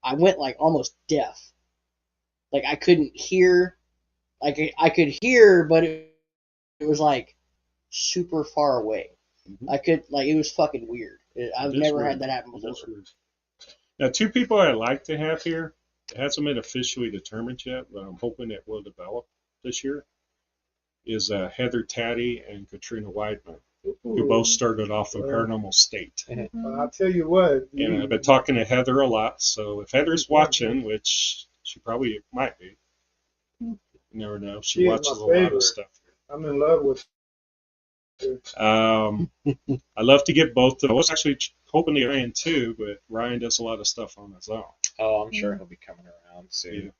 I went like almost deaf. Like I couldn't hear. Like I could hear, but it was like super far away. Mhm. I could like it was fucking weird. I've It is never weird. had that happen It before. is weird. Now, two people I'd like to have here, it hasn't been officially determined yet, but I'm hoping it will develop this year, is Heather Taddy and Katrina Weidman, who both started off in Paranormal State. Well, I'll tell you what. And I've been talking to Heather a lot, so if Heather's watching, which she probably might be, you never know. She She is watches my a lot favorite. of stuff. I'm in love with her. I love to get both. I was actually hoping to get Ryan too, but Ryan does a lot of stuff on his own. Oh, I'm sure he'll be coming around soon. Yeah.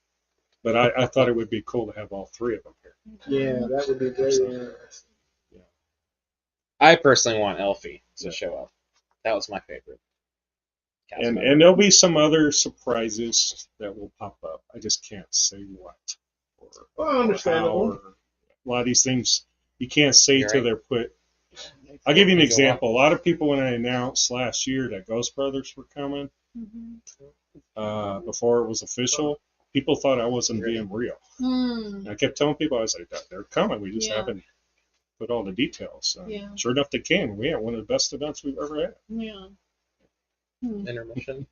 But I thought it would be cool to have all three of them here. Yeah, that would be very interesting. I personally want Elfie to show up. That was my favorite. cast And member. there'll be some other surprises that will pop up. I just can't say what. Well, understandable. Or a lot of these things you can't say You're till right. they're put. I'll give you an Go example. A lot of people, when I announced last year that Ghost Brothers were coming, before it was official, people thought I wasn't being real. And I kept telling people, I was like, they're coming. We just Yeah. haven't put all the details. Yeah. Sure enough, they came. We had one of the best events we've ever had. Yeah. Intermission.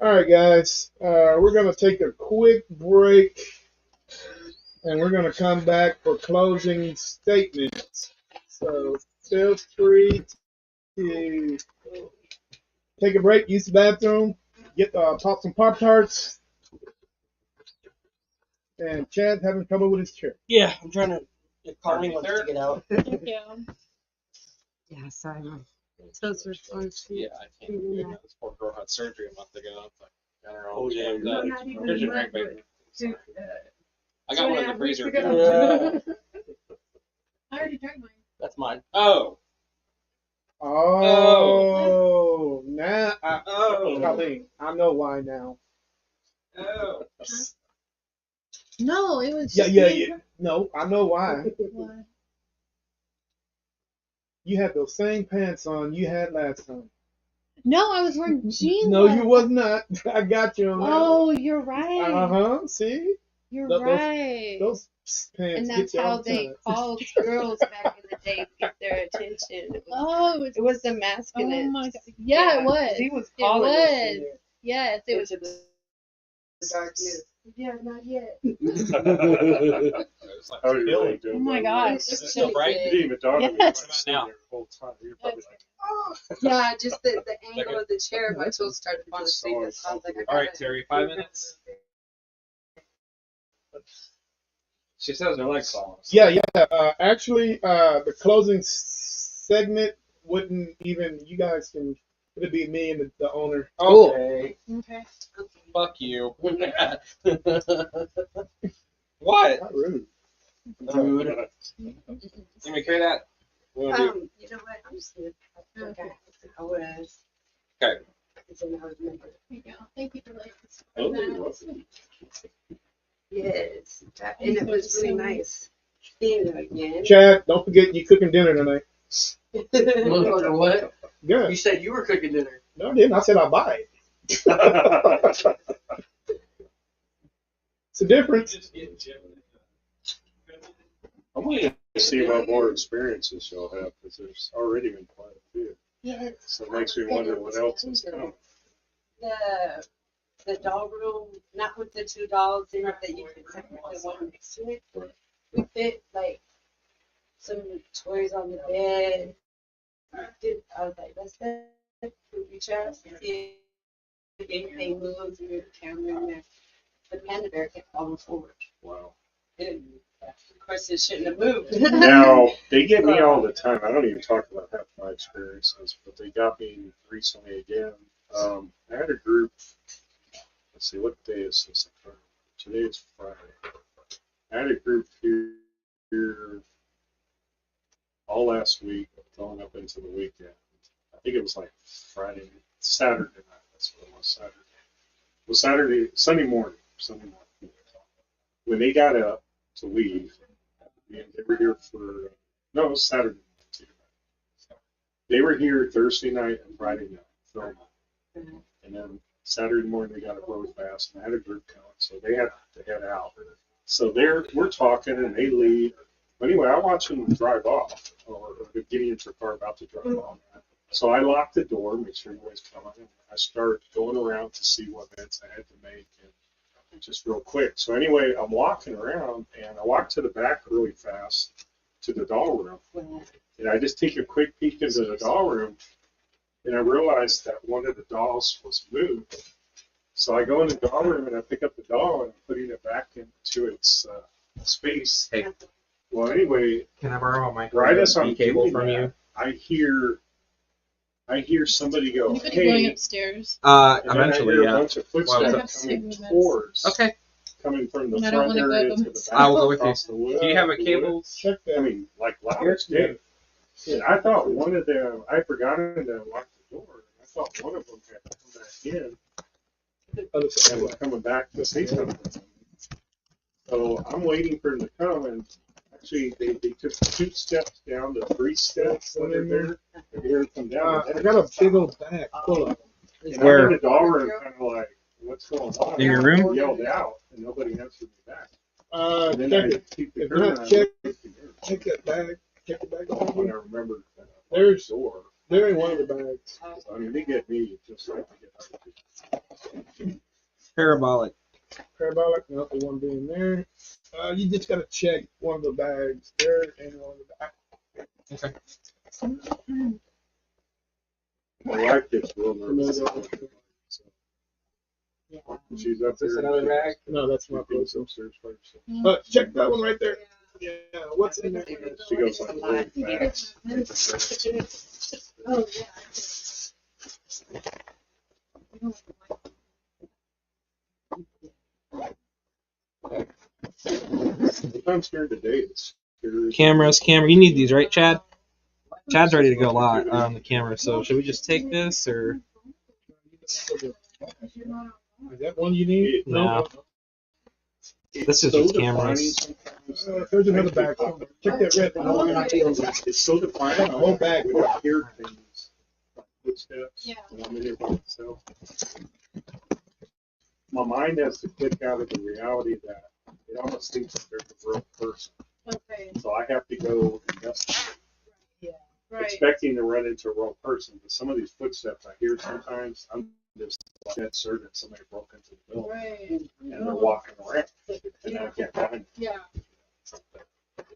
All right, guys. We're going to take a quick break, and we're going to come back for closing statements. So feel free to take a break, use the bathroom, get pop some Pop-Tarts. And Chad's having trouble with his chair. Yeah, I'm trying to. Colleen wants to get out. Yeah. Yeah, sorry. My toes were on. Yeah, I can't believe that. This poor girl had surgery a month ago. It's like, got her all Oh, yeah. jammed up. Not even Here's your a drink, month, baby. Two, I got one in the freezer. weeks ago. I already drank mine. That's mine. Oh. Oh, now Oh. Colleen, I know why now. Oh. No, it was. Yeah. No, I know why. Why? You had those same pants on you had last time. No, I was wearing jeans. No, you was not. I got you on that. Oh, you're right. Uh-huh. See? You're Those- right. Those pants And get that's you how all the they time. called girls back in the day to get their attention. Oh, It was the oh masculine. my god. Yeah, it was. He was It calling us was. in there. Yes, it was. Into the darkness. Yeah, not yet. It's like How are you really Oh doing? my gosh. Is it still bright? You didn't even talk to me. Yes. What about now? The whole time. You're probably like, Yeah, just the angle Okay. of the chair, my toes started falling asleep. It sounds like I All right, got Terry, 5 minutes. She says her legs falling. Yeah. Actually, the closing segment wouldn't even, you guys can, it'd be me and the owner. Cool. Okay. Okay. Fuck you. What? Not rude. Dude. Let me carry that. What do I do? You know what? I'm just gonna. Okay. I was. Okay. It's an hour remember. There you go. Thank you for like. Oh, you're welcome. Yes. And it was really nice seeing them again. Chad, don't forget you cooking dinner tonight. Motherfucker, what? Good. You said you were cooking dinner. No, I didn't. I said I'll buy it. It's a difference. I'm waiting to see what more experiences you'll have because there's already been quite a few. Yes. So it makes me wonder what else is coming. The doll room, not with the two dolls in it that you can separate the one next to it. We fit like some toys on the bed, I was like, let's reach out, see if anything moves through the camera in there. The panda bear kept falling forward. Wow. Of course, it shouldn't have moved. Now, they get me all the time. I don't even talk about half my experiences, but they got me recently again. I had a group, let's see, what day is this? Today is Friday. I had a group here all last week, going up into the weekend. I think it was like Saturday night. That's what it was, Saturday. Well, Sunday morning. When they got up to leave, and they were here for, no, it was Saturday night too. They were here Thursday night and Friday night, filming. And then Saturday morning they got up really fast, and I had a group coming, so they had to head out. So we're talking, and they leave. But anyway, I watch them drive off, or they're getting into the car about to drive off. So I locked the door, make sure nobody's coming, and I started going around to see what bets I had to make, and just real quick. So anyway, I'm walking around, and I walk to the back really fast to the doll room, and I just take a quick peek into the doll room, and I realized that one of the dolls was moved. So I go in the doll room, and I pick up the doll, and I'm putting it back into its space. Hey. Well, anyway, Can I borrow my right as I'm cable doing from that, you? I hear somebody go, Anybody going "Hey!" upstairs? And then Eventually, I hear yeah. a bunch of I footsteps have coming savings. towards, Okay. coming from the And I don't front wanna go area by to the myself. back. I will go with you. across the wood, Do you have a the cable? wood. Check I that. mean, like loud as day. And I thought one of them, I forgot to lock the door. I thought one of them had come back in and was coming back to say something. So I'm waiting for them to come, and actually they took 2 steps down to 3 steps when they're there. And here they come down. I got a big old bag full of them. And Where? I'm in the doll room, kind of like, what's going on? In your room? I yelled out, and nobody answered me back. Check And then I it. peeked the If curtain not, and I check- looked in there. Check that bag. Check the bag. When I remembered that There's- door. They're in one of the bags. I mean, they get me just like they get other Parabolic. Parabolic, not the one being there. You just gotta check one of the bags there and one of the back. Okay. people. My wife gets real nervous. So, she's up Is this there. another bag? No, that's She not goes close. upstairs by herself. But check that one right there. Yeah, what's in there? She goes like really fast. Oh, yeah. Sometimes during the day, it's scary. Camera. You need these, right, Chad? Chad's ready to go live on the camera. So should we just take this or? Is that one you need? No. This is so just defining cameras. sometimes. There's another bag somewhere. Check that red one. It's so defining. A whole bag. When I hear things, like footsteps, Yeah. when I'm in here by myself, my mind has to click out of the reality that it almost thinks that there's a real person. Okay. So I have to go investigate, Right. expecting to run into a real person. But some of these footsteps I hear sometimes, I'm just dead certain somebody broke into the building Right. and they're walking around, and I can't find them. Yeah.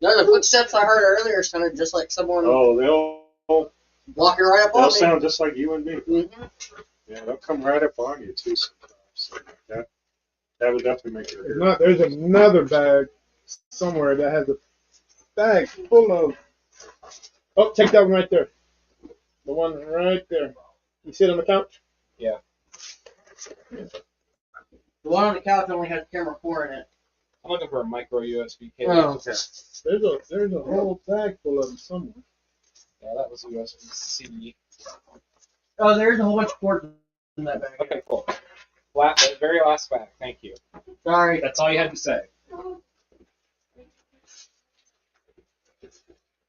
No, the footsteps I heard earlier sounded just like someone Oh, walking right up on they'll me. sound just like you and me. Mhm. Yeah, they'll come right up on you too sometimes. So that would definitely make it There's weird. not- there's another bag somewhere that has a bag full of. Oh, take that one right there. The one right there. You sit on the couch? The one on the couch only has camera 4 in it. I'm looking for a micro USB cable. Oh, okay. There's a whole bag full of them somewhere. Yeah, that was USB-C. Oh, there's a whole bunch of cords in that bag. Okay, cool. Very last bag. Thank you. Sorry. That's all you had to say.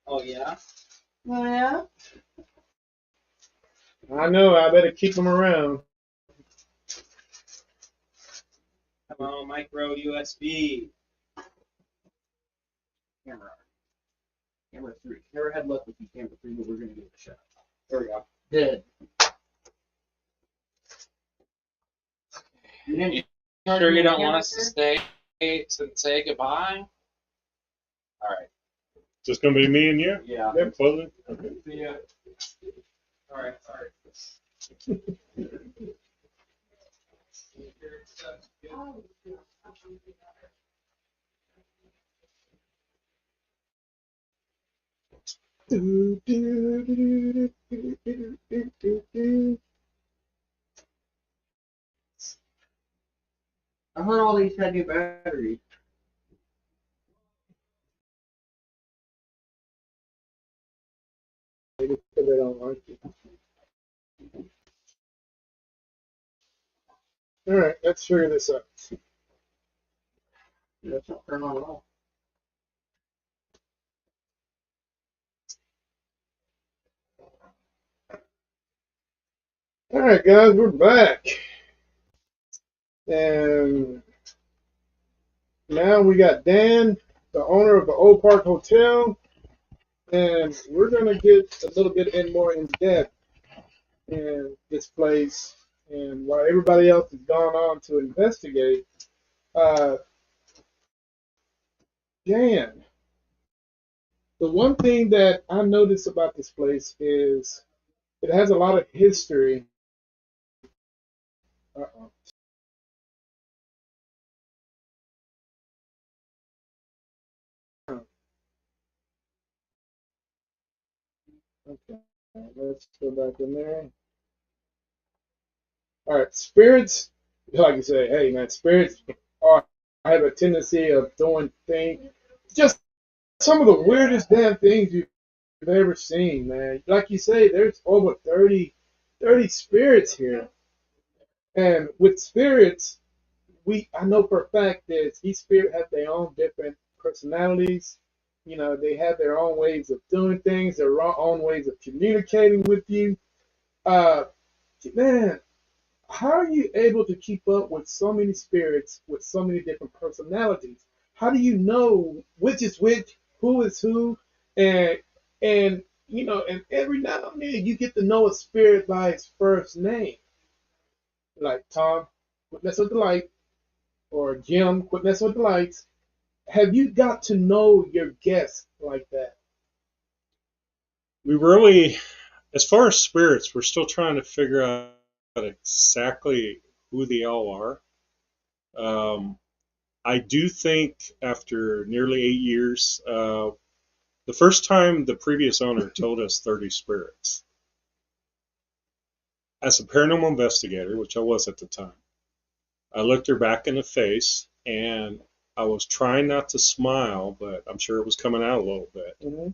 Oh yeah. Oh, yeah? I know. I better keep them around. Hello, micro USB. Camera. Camera 3. Never had luck with you, camera 3, but we're going to give it a shot. There we go. Good. You sure you don't want us to stay and say goodbye? All right. Just gonna be me and you? Yeah. Yep. Closing? Okay. See ya. All right. Sorry. Do, do, do, do, do, do, do, do. I heard all these had new batteries. Maybe because they don't like you. All right, let's figure this out. That's not turn on at all. All right, guys, we're back. And now we got Dan, the owner of the Old Park Hotel, and we're going to get a little bit more in depth in this place. And while everybody else has gone on to investigate, uh, Dan, the one thing that I noticed about this place is it has a lot of history. Uh-oh. Okay, let's go back in there. All right, spirits, like you say, hey man, spirits are have a tendency of doing things, just some of the weirdest damn things you've ever seen, man. Like you say, there's over 30 spirits here, and with spirits, I know for a fact that each spirit has their own different personalities. You know, they have their own ways of doing things, their own ways of communicating with you. Uh, man, how are you able to keep up with so many spirits with so many different personalities? How do you know which is which, who is who, and and and every now and then you get to know a spirit by its first name, like Tom, quit messing with the light, or Jim, quit messing with the lights. Have you got to know your guests like that? We really, as far as spirits, we're still trying to figure out exactly who they all are. I do think after nearly 8 years, the first time the previous owner told us 30 spirits. As a paranormal investigator, which I was at the time, I looked her back in the face and I was trying not to smile, but I'm sure it was coming out a little bit. Mm-hmm.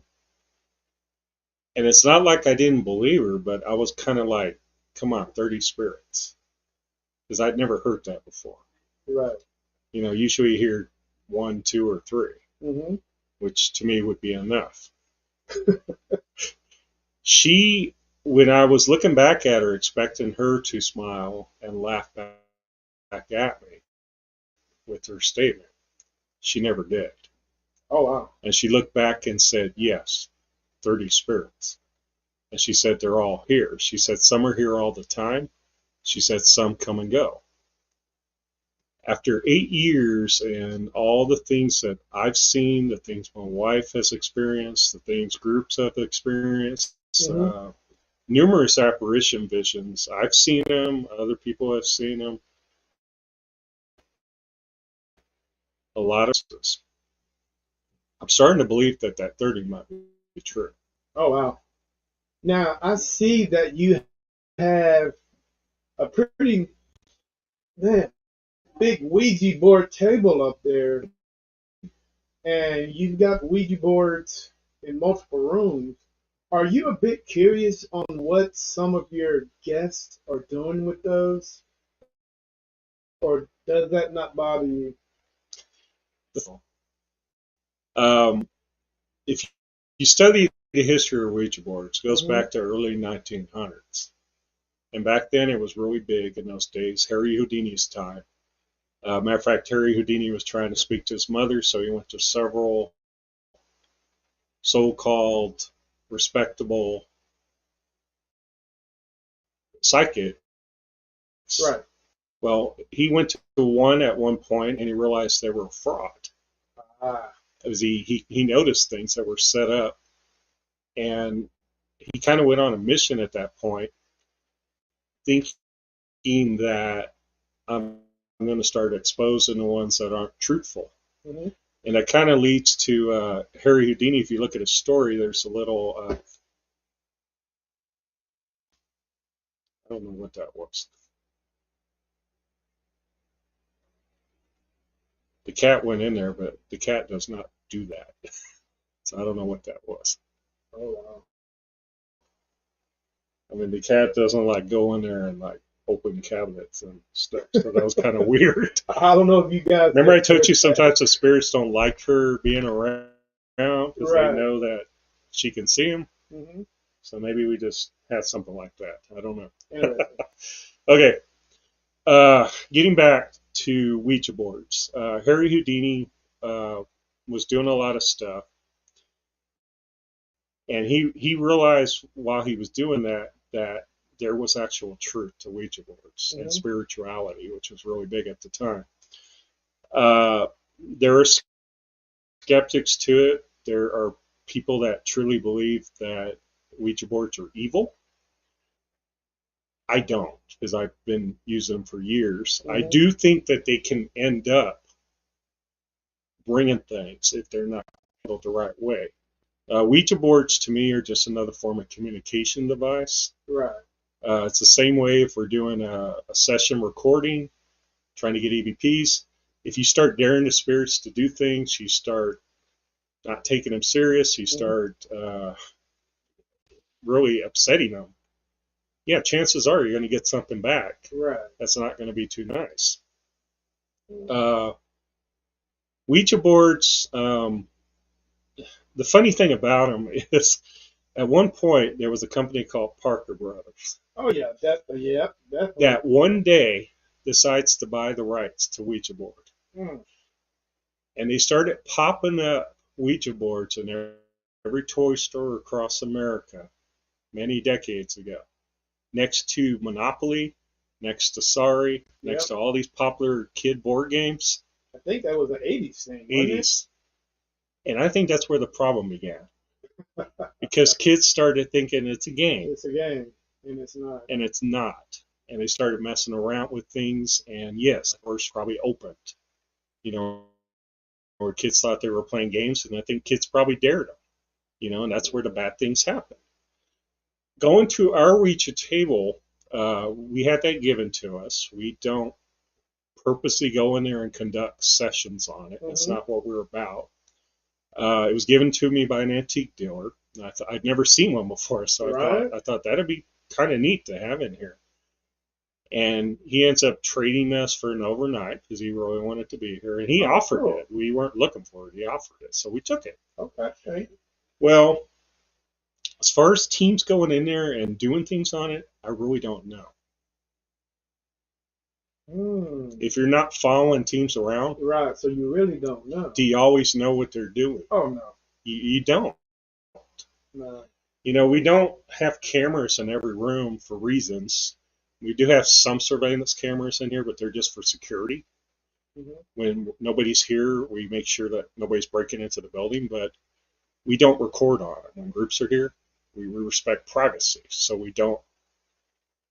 And it's not like I didn't believe her, but I was kind of like, come on, 30 spirits. Because I'd never heard that before. Right. You know, usually you hear 1, 2, or 3, Mm-hmm. which to me would be enough. When I was looking back at her, expecting her to smile and laugh back at me with her statement, she never did. Oh wow. And she looked back and said, yes, 30 spirits. And she said, they're all here. She said, some are here all the time. She said, some come and go. After 8 years and all the things that I've seen, the things my wife has experienced, the things groups have experienced, Mm-hmm. numerous apparition visions, I've seen them, other people have seen them, a lot of cases. I'm starting to believe that 30 might be true. Oh wow. Now I see that you have a pretty man, big Ouija board table up there, and you've got Ouija boards in multiple rooms. Are you a bit curious on what some of your guests are doing with those, or does that not bother you? Um, if you study the history of Ouija boards, it goes Mm-hmm. back to early 1900s. And back then it was really big in those days, Harry Houdini's time. Matter of fact, Harry Houdini was trying to speak to his mother, so he went to several so-called respectable psychics. Right. Well, he went to one at one point and he realized they were a fraud. Ah. as he noticed things that were set up, and he kind of went on a mission at that point, thinking that I'm going to start exposing the ones that aren't truthful. Mm-hmm. And that kind of leads to Harry Houdini. If you look at his story, there's a little, I don't know what that was. The cat went in there, but the cat does not do that. So I don't know what that was. Oh wow. I mean, the cat doesn't like go in there and like open cabinets and stuff. So that was kind of weird. I don't know if you guys Remember I told you sometimes the spirits don't like her being around because Right. they know that she can see them. Mm-hmm. So maybe we just had something like that. I don't know. Interesting. Okay. Getting back to Ouija boards. Harry Houdini was doing a lot of stuff. And he realized while he was doing that there was actual truth to Ouija boards and spirituality, which was really big at the time. There are skeptics to it. There are people that truly believe that Ouija boards are evil. I don't, because I've been using them for years. I do think that they can end up bringing things if they're not handled the right way. Ouija boards to me are just another form of communication device. Right. It's the same way if we're doing a session recording, trying to get EVPs. If you start daring the spirits to do things, you start not taking them serious, you start really upsetting them. Yeah, chances are you're going to get something back. Right. That's not going to be too nice. Ouija boards, the funny thing about them is at one point there was a company called Parker Brothers. Oh yeah, definitely. That one day decides to buy the rights to Ouija board. And they started popping up Ouija boards in every toy store across America many decades ago. Next to Monopoly, next to Sorry, next to all these popular kid board games. I think that was an 80s thing. 80s. And I think that's where the problem began. Because kids started thinking it's a game. It's a game, and it's not. And it's not. And they started messing around with things, and yes, doors probably opened. You know, or kids thought they were playing games, and I think kids probably dared them. You know, and that's where the bad things happen. Going to our Ouija table, we had that given to us. We don't purposely go in there and conduct sessions on it. That's not what we're about. It was given to me by an antique dealer. I'd never seen one before, so I thought that'd be kind of neat to have in here. And he ends up trading us for an overnight because he really wanted to be here. And he offered it. We weren't looking for it. He offered it, so we took it. Okay. Well, as far as teams going in there and doing things on it, I really don't know. If you're not following teams around, right, so you really don't know. Do you always know what they're doing? Oh no, you don't. No. You know, we don't have cameras in every room for reasons. We do have some surveillance cameras in here, but they're just for security. When nobody's here, we make sure that nobody's breaking into the building, but we don't record on it. When groups are here, we respect privacy, so we don't.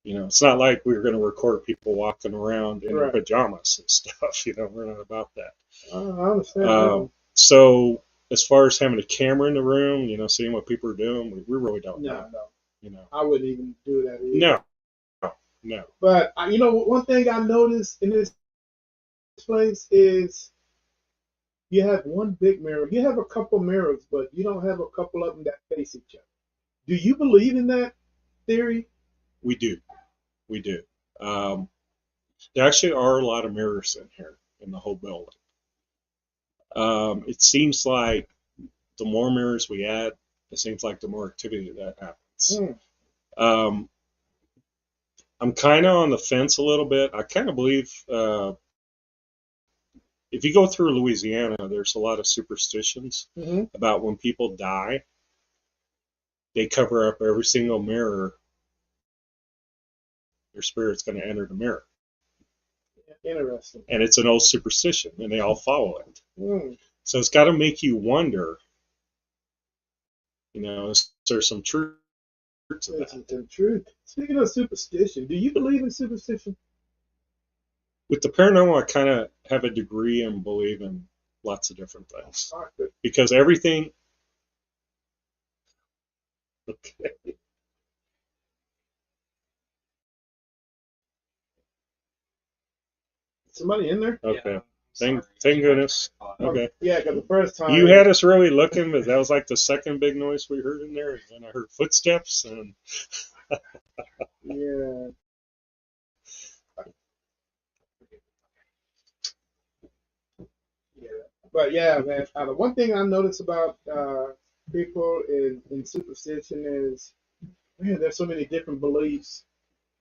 You know, it's not like we're going to record people walking around in their pajamas and stuff. You know, we're not about that. I understand. So as far as having a camera in the room, you know, seeing what people are doing, we really don't know. No. You know, I wouldn't even do that either. No. But you know, one thing I noticed in this place is you have one big mirror. You have a couple mirrors, but you don't have a couple of them that face each other. Do you believe in that theory? We do. There actually are a lot of mirrors in here in the whole building. It seems like the more mirrors we add, it seems like the more activity that happens. I'm kind of on the fence a little bit. I kind of believe if you go through Louisiana, there's a lot of superstitions about when people die, they cover up every single mirror. Your spirit's going to enter the mirror. Interesting. And it's an old superstition, and they all follow it. So it's got to make you wonder, is there some truth to This that? is the truth. Speaking of superstition, do you believe in superstition? With the paranormal, I kind of have a degree and believe in lots of different things because everything. Okay. Somebody in there? Okay. Yeah, Thank sorry. goodness. Okay. Yeah, because the first time You had us really looking, but that was like the second big noise we heard in there. And then I heard footsteps, and yeah. Yeah. But yeah, man. The one thing I notice about people in superstition is, man, there's so many different beliefs.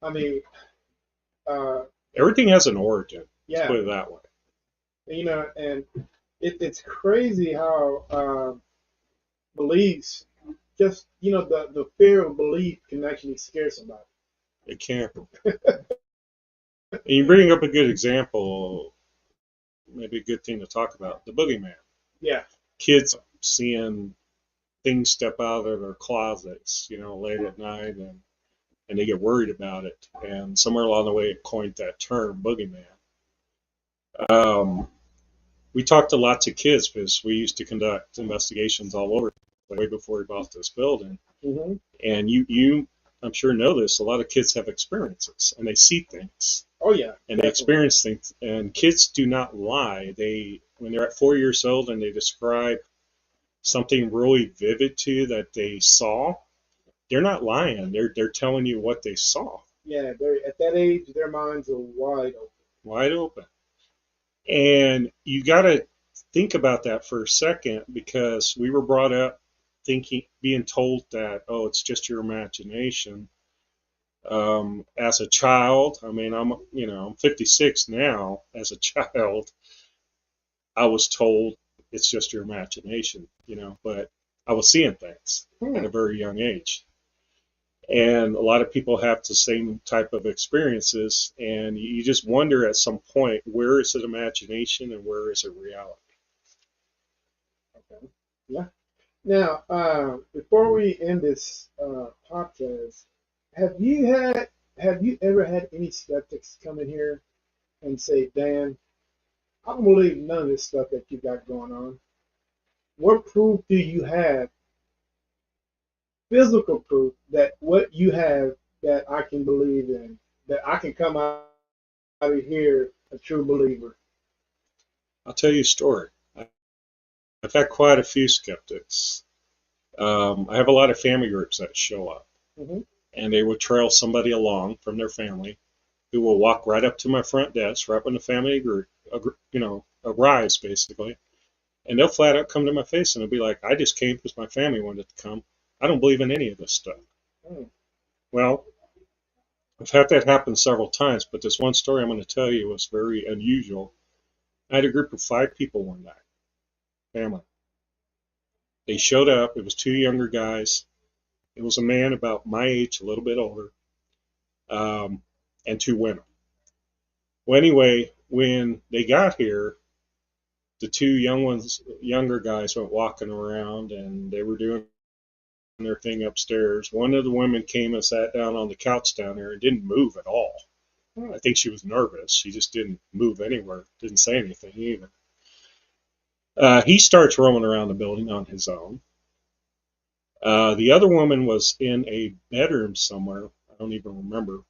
I mean, uh, everything has an origin. Let's yeah, put it that way. and it's crazy how beliefs just, the fear of belief can actually scare somebody. It can't. And you bring up a good example, maybe a good thing to talk about, the boogeyman. Yeah. Kids seeing things step out of their closets, late at night, and they get worried about it. And somewhere along the way, it coined that term, boogeyman. Um, we talked to lots of kids because we used to conduct investigations all over way before we bought this building. Hmm. And you, I'm sure know this. A lot of kids have experiences and they see things Oh yeah. and they experience things. And kids do not lie. When they're at 4 years old and they describe something really vivid to you that they saw, they're not lying. They're telling you what they saw. Yeah, they're at that age, their minds are wide open. Wide open. And you got to think about that for a second because we were brought up being told that, oh, it's just your imagination. As a child, I mean, I'm 56 now. As a child, I was told it's just your imagination, but I was seeing things at a very young age. And a lot of people have the same type of experiences, and you just wonder at some point, where is it imagination and where is it reality? Okay. Yeah. Now, before we end this podcast, have you ever had any skeptics come in here and say, Dan, I don't believe none of this stuff that you got going on. What proof do you have, physical proof, that what you have that I can believe in, that I can come out of here a true believer? I'll tell you a story. I've had quite a few skeptics. I have a lot of family groups that show up, Hmm. and they will trail somebody along from their family who will walk right up to my front desk, right when the family group, arrives, basically, and they'll flat out come to my face and they'll be like, "I just came because my family wanted to come. I don't believe in any of this stuff." Mm. Well, I've had that happen several times, but this one story I'm going to tell you was very unusual. I had a group of 5 people one night, family. They showed up. It was 2 younger guys. It was a man about my age, a little bit older, and 2 women. Well, anyway, when they got here, the 2 younger guys went walking around, and they were doing their thing upstairs. One of the women came and sat down on the couch down there and didn't move at all. I think she was nervous. She just didn't move anywhere, didn't say anything either. He starts roaming around the building on his own. The other woman was in a bedroom somewhere. I don't even remember,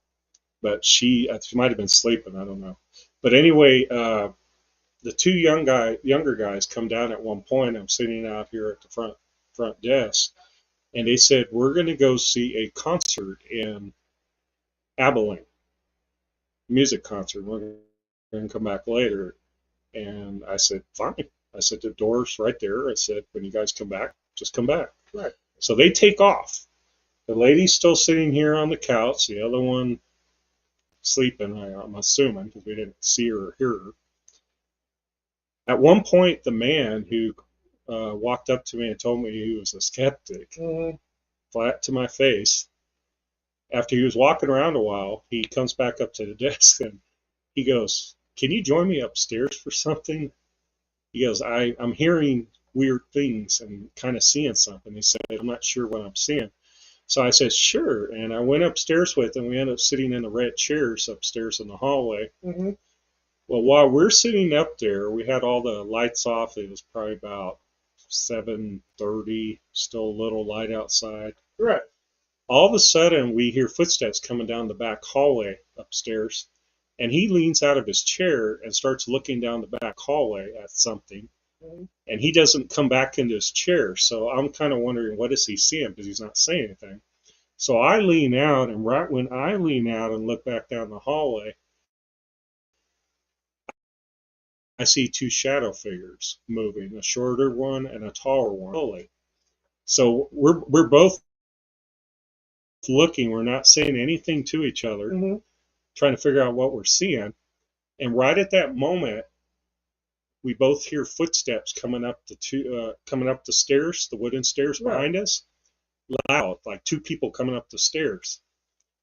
but she might have been sleeping. I don't know. But anyway, the 2 younger guys come down at one point. I'm sitting out here at the front desk, and they said, "We're going to go see a concert in Abilene, music concert. We're going to come back later." And I said, "Fine." I said, "The door's right there." I said, "When you guys come back, just come back." Right. So they take off. The lady's still sitting here on the couch. The other one sleeping, I'm assuming, because we didn't see her or hear her. At one point, the man who walked up to me and told me he was a skeptic, Mm-hmm. flat to my face, after he was walking around a while, he comes back up to the desk and he goes, "Can you join me upstairs for something?" He goes, I'm hearing weird things and kind of seeing something. He said, I'm not sure what I'm seeing. So I said, sure. And I went upstairs with him. We ended up sitting in the red chairs upstairs in the hallway. Mm-hmm. Well, while we're sitting up there, we had all the lights off. It was probably about 7:30, still a little light outside. Right. All of a sudden, we hear footsteps coming down the back hallway upstairs. And he leans out of his chair and starts looking down the back hallway at something. Mm-hmm. And he doesn't come back into his chair. So I'm kind of wondering, what is he seeing? Because he's not saying anything. So I lean out, and right when I lean out and look back down the hallway, I see two shadow figures moving, a shorter one and a taller one. So we're both looking. We're not saying anything to each other, Mm-hmm. trying to figure out what we're seeing. And right at that moment, we both hear footsteps coming up the stairs, the wooden stairs behind us, loud, like two people coming up the stairs.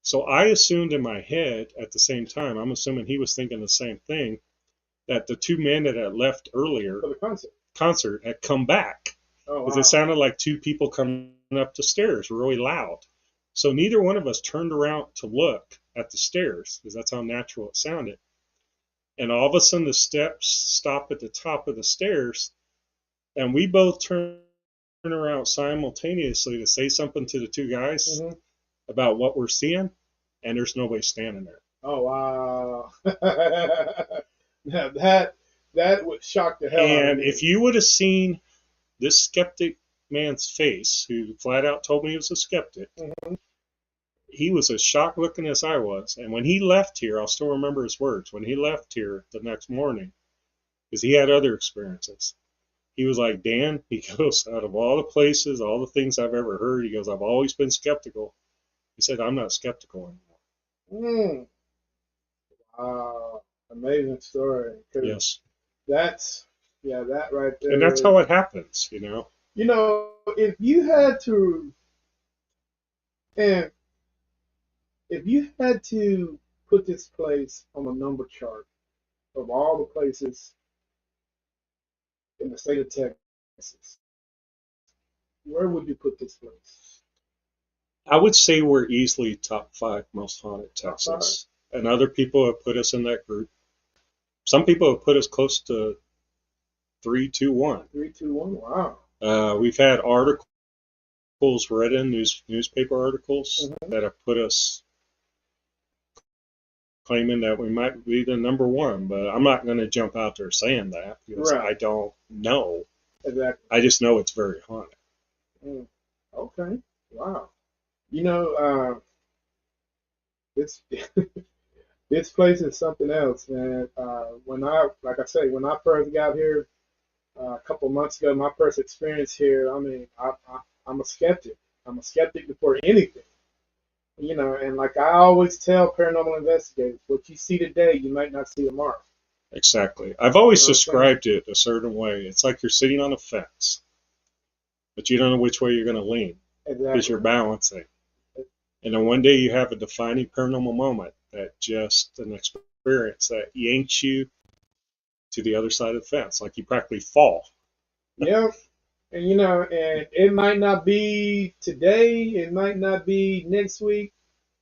So I assumed in my head at the same time, I'm assuming he was thinking the same thing, that the two men that had left earlier For the concert had come back. Oh, Because wow. it sounded like two people coming up the stairs really loud. So neither one of us turned around to look at the stairs, because that's how natural it sounded. And all of a sudden the steps stop at the top of the stairs, and we both turn around simultaneously to say something to the two guys Mm-hmm. about what we're seeing, and there's nobody standing there. Oh, wow. Now that would shock the hell out of And me. if you would have seen this skeptic man's face, who flat out told me he was a skeptic, Mm-hmm. he was as shocked looking as I was. And when he left here, I'll still remember his words. When he left here the next morning, because he had other experiences, he was like, Dan, he goes, out of all the places, all the things I've ever heard, he goes, I've always been skeptical. He said, I'm not skeptical anymore. Wow. Amazing story. 'Cause Yes. that right there. And that's how it happens, you know. You know, if you had to, and if you had to put this place on a number chart of all the places in the state of Texas, where would you put this place? I would say we're easily top 5 most haunted Texas. And other people have put us in that group. Some people have put us close to 3, 2, 1. 3, 2, 1. Wow. We've had articles read in newspaper articles Mhm. that have put us claiming that we might be the number 1, but I'm not going to jump out there saying that because Right. I don't know. Exactly. I just know it's very haunted. Okay. Wow. You know, this this place is something else, man. Like I say, when I first got here a couple months ago, my first experience here, I mean, I'm a skeptic. I'm a skeptic before anything. You know, and like I always tell paranormal investigators, what you see today, you might not see tomorrow. Exactly. I've always Okay. described it a certain way. It's like you're sitting on a fence, but you don't know which way you're going to lean because Exactly. you're balancing. And then one day you have a defining paranormal moment, that just an experience that yanks you to the other side of the fence, like you practically fall. Yeah. And you know, and it might not be today, it might not be next week,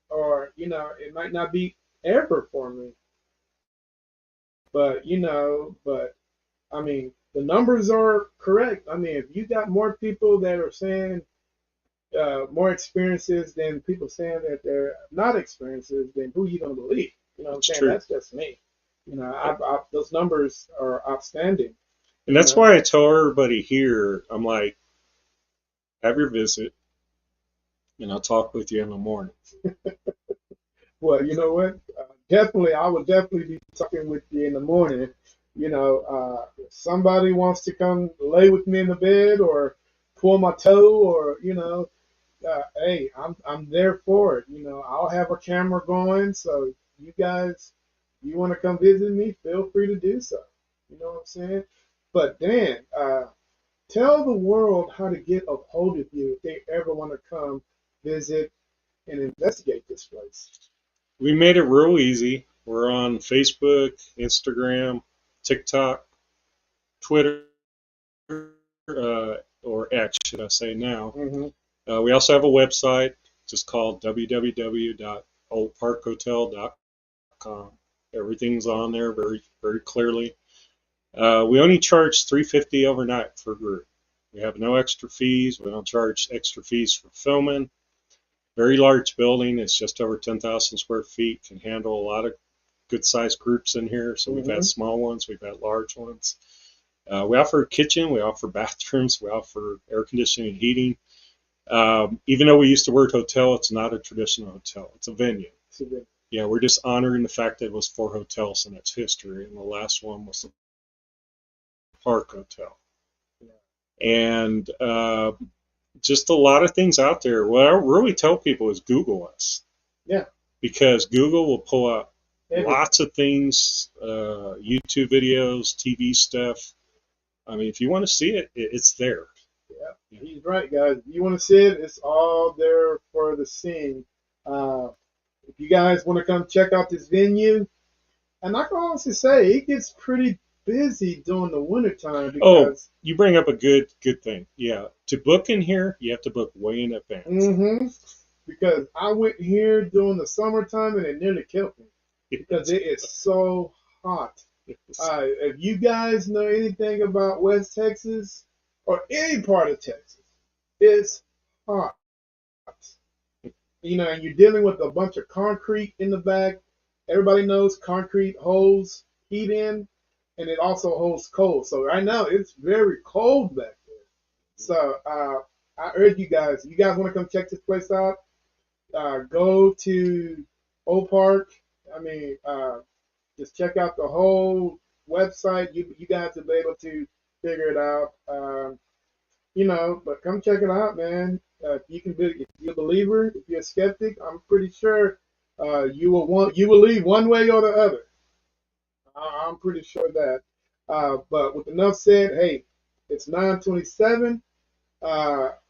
or you know, it might not be ever for me. But you know, I mean, the numbers are correct. I mean, if you got more people that are saying more experiences than people saying that they're not experiences, then who you gonna believe? You know what I'm It's saying? true. That's just me. You know, those numbers are outstanding. And that's You know? why I tell everybody here, I'm like, have your visit, and I'll talk with you in the morning. Well, you know what? Definitely, I would definitely be talking with you in the morning. You know, if somebody wants to come lay with me in the bed or pull my toe, or you know, hey, I'm there for it. You know, I'll have a camera going, so you guys, you want to come visit me, feel free to do so. You know what I'm saying? But Dan, tell the world how to get a hold of you if they ever want to come visit and investigate this place. We made it real easy. We're on Facebook, Instagram, TikTok, Twitter, or X, should I say now. Mm-hmm. We also have a website just called www.oldparkhotel.com. Everything's on there very, very clearly. We only charge $350 overnight for a group. We have no extra fees. We don't charge extra fees for filming. Very large building. It's just over 10,000 square feet. Can handle a lot of good-sized groups in here. So we've had small ones. We've had large ones. We offer a kitchen. We offer bathrooms. We offer air conditioning and heating. Even though we use the word hotel, it's not a traditional hotel. It's a venue. Yeah, we're just honoring the fact that it was 4 hotels in its history, and the last one was the Park Hotel. And just a lot of things out there. What I really tell people is Google us. Yeah. Because Google will pull up Everything. lots of things, YouTube videos, TV stuff. I mean, if you want to see it, it's there. Yeah, he's right, guys. If you want to see it, it's all there for the seeing. If you guys want to come check out this venue, and I can honestly say it gets pretty busy during the wintertime because you bring up a good thing. Yeah, to book in here, you have to book way in advance. Because I went here during the summertime and it nearly killed me because it is so hot. If you guys know anything about West Texas or any part of Texas, it's hot. You know, and you're dealing with a bunch of concrete in the back. Everybody knows concrete holds heat in, and it also holds cold. So right now it's very cold back there. So I urge you guys want to come check this place out, go to Old Park. I mean, just check out the whole website. You guys will be able to figure it out. But come check it out, man. If you're a believer, if you're a skeptic, I'm pretty sure you will leave one way or the other. I'm pretty sure that. But with enough said, hey, it's 9:27.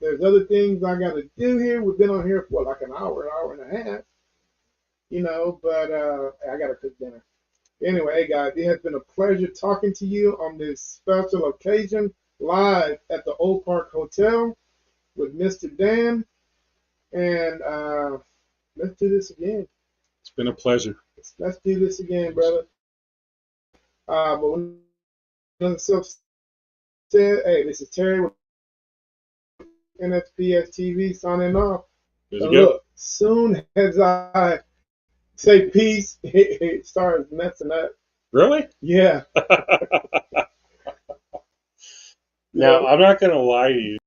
There's other things I got to do here. We've been on here for like an hour and a half. But I got to cook dinner. Anyway, hey guys, it has been a pleasure talking to you on this special occasion live at the Old Park Hotel with Mr. Dan. And let's do this again. It's been a pleasure. Let's do this again, brother. But when said, hey, this is Terry with NSPS TV signing off. And look, soon as I say peace, it starts messing up. Really? Yeah. Now, I'm not going to lie to you.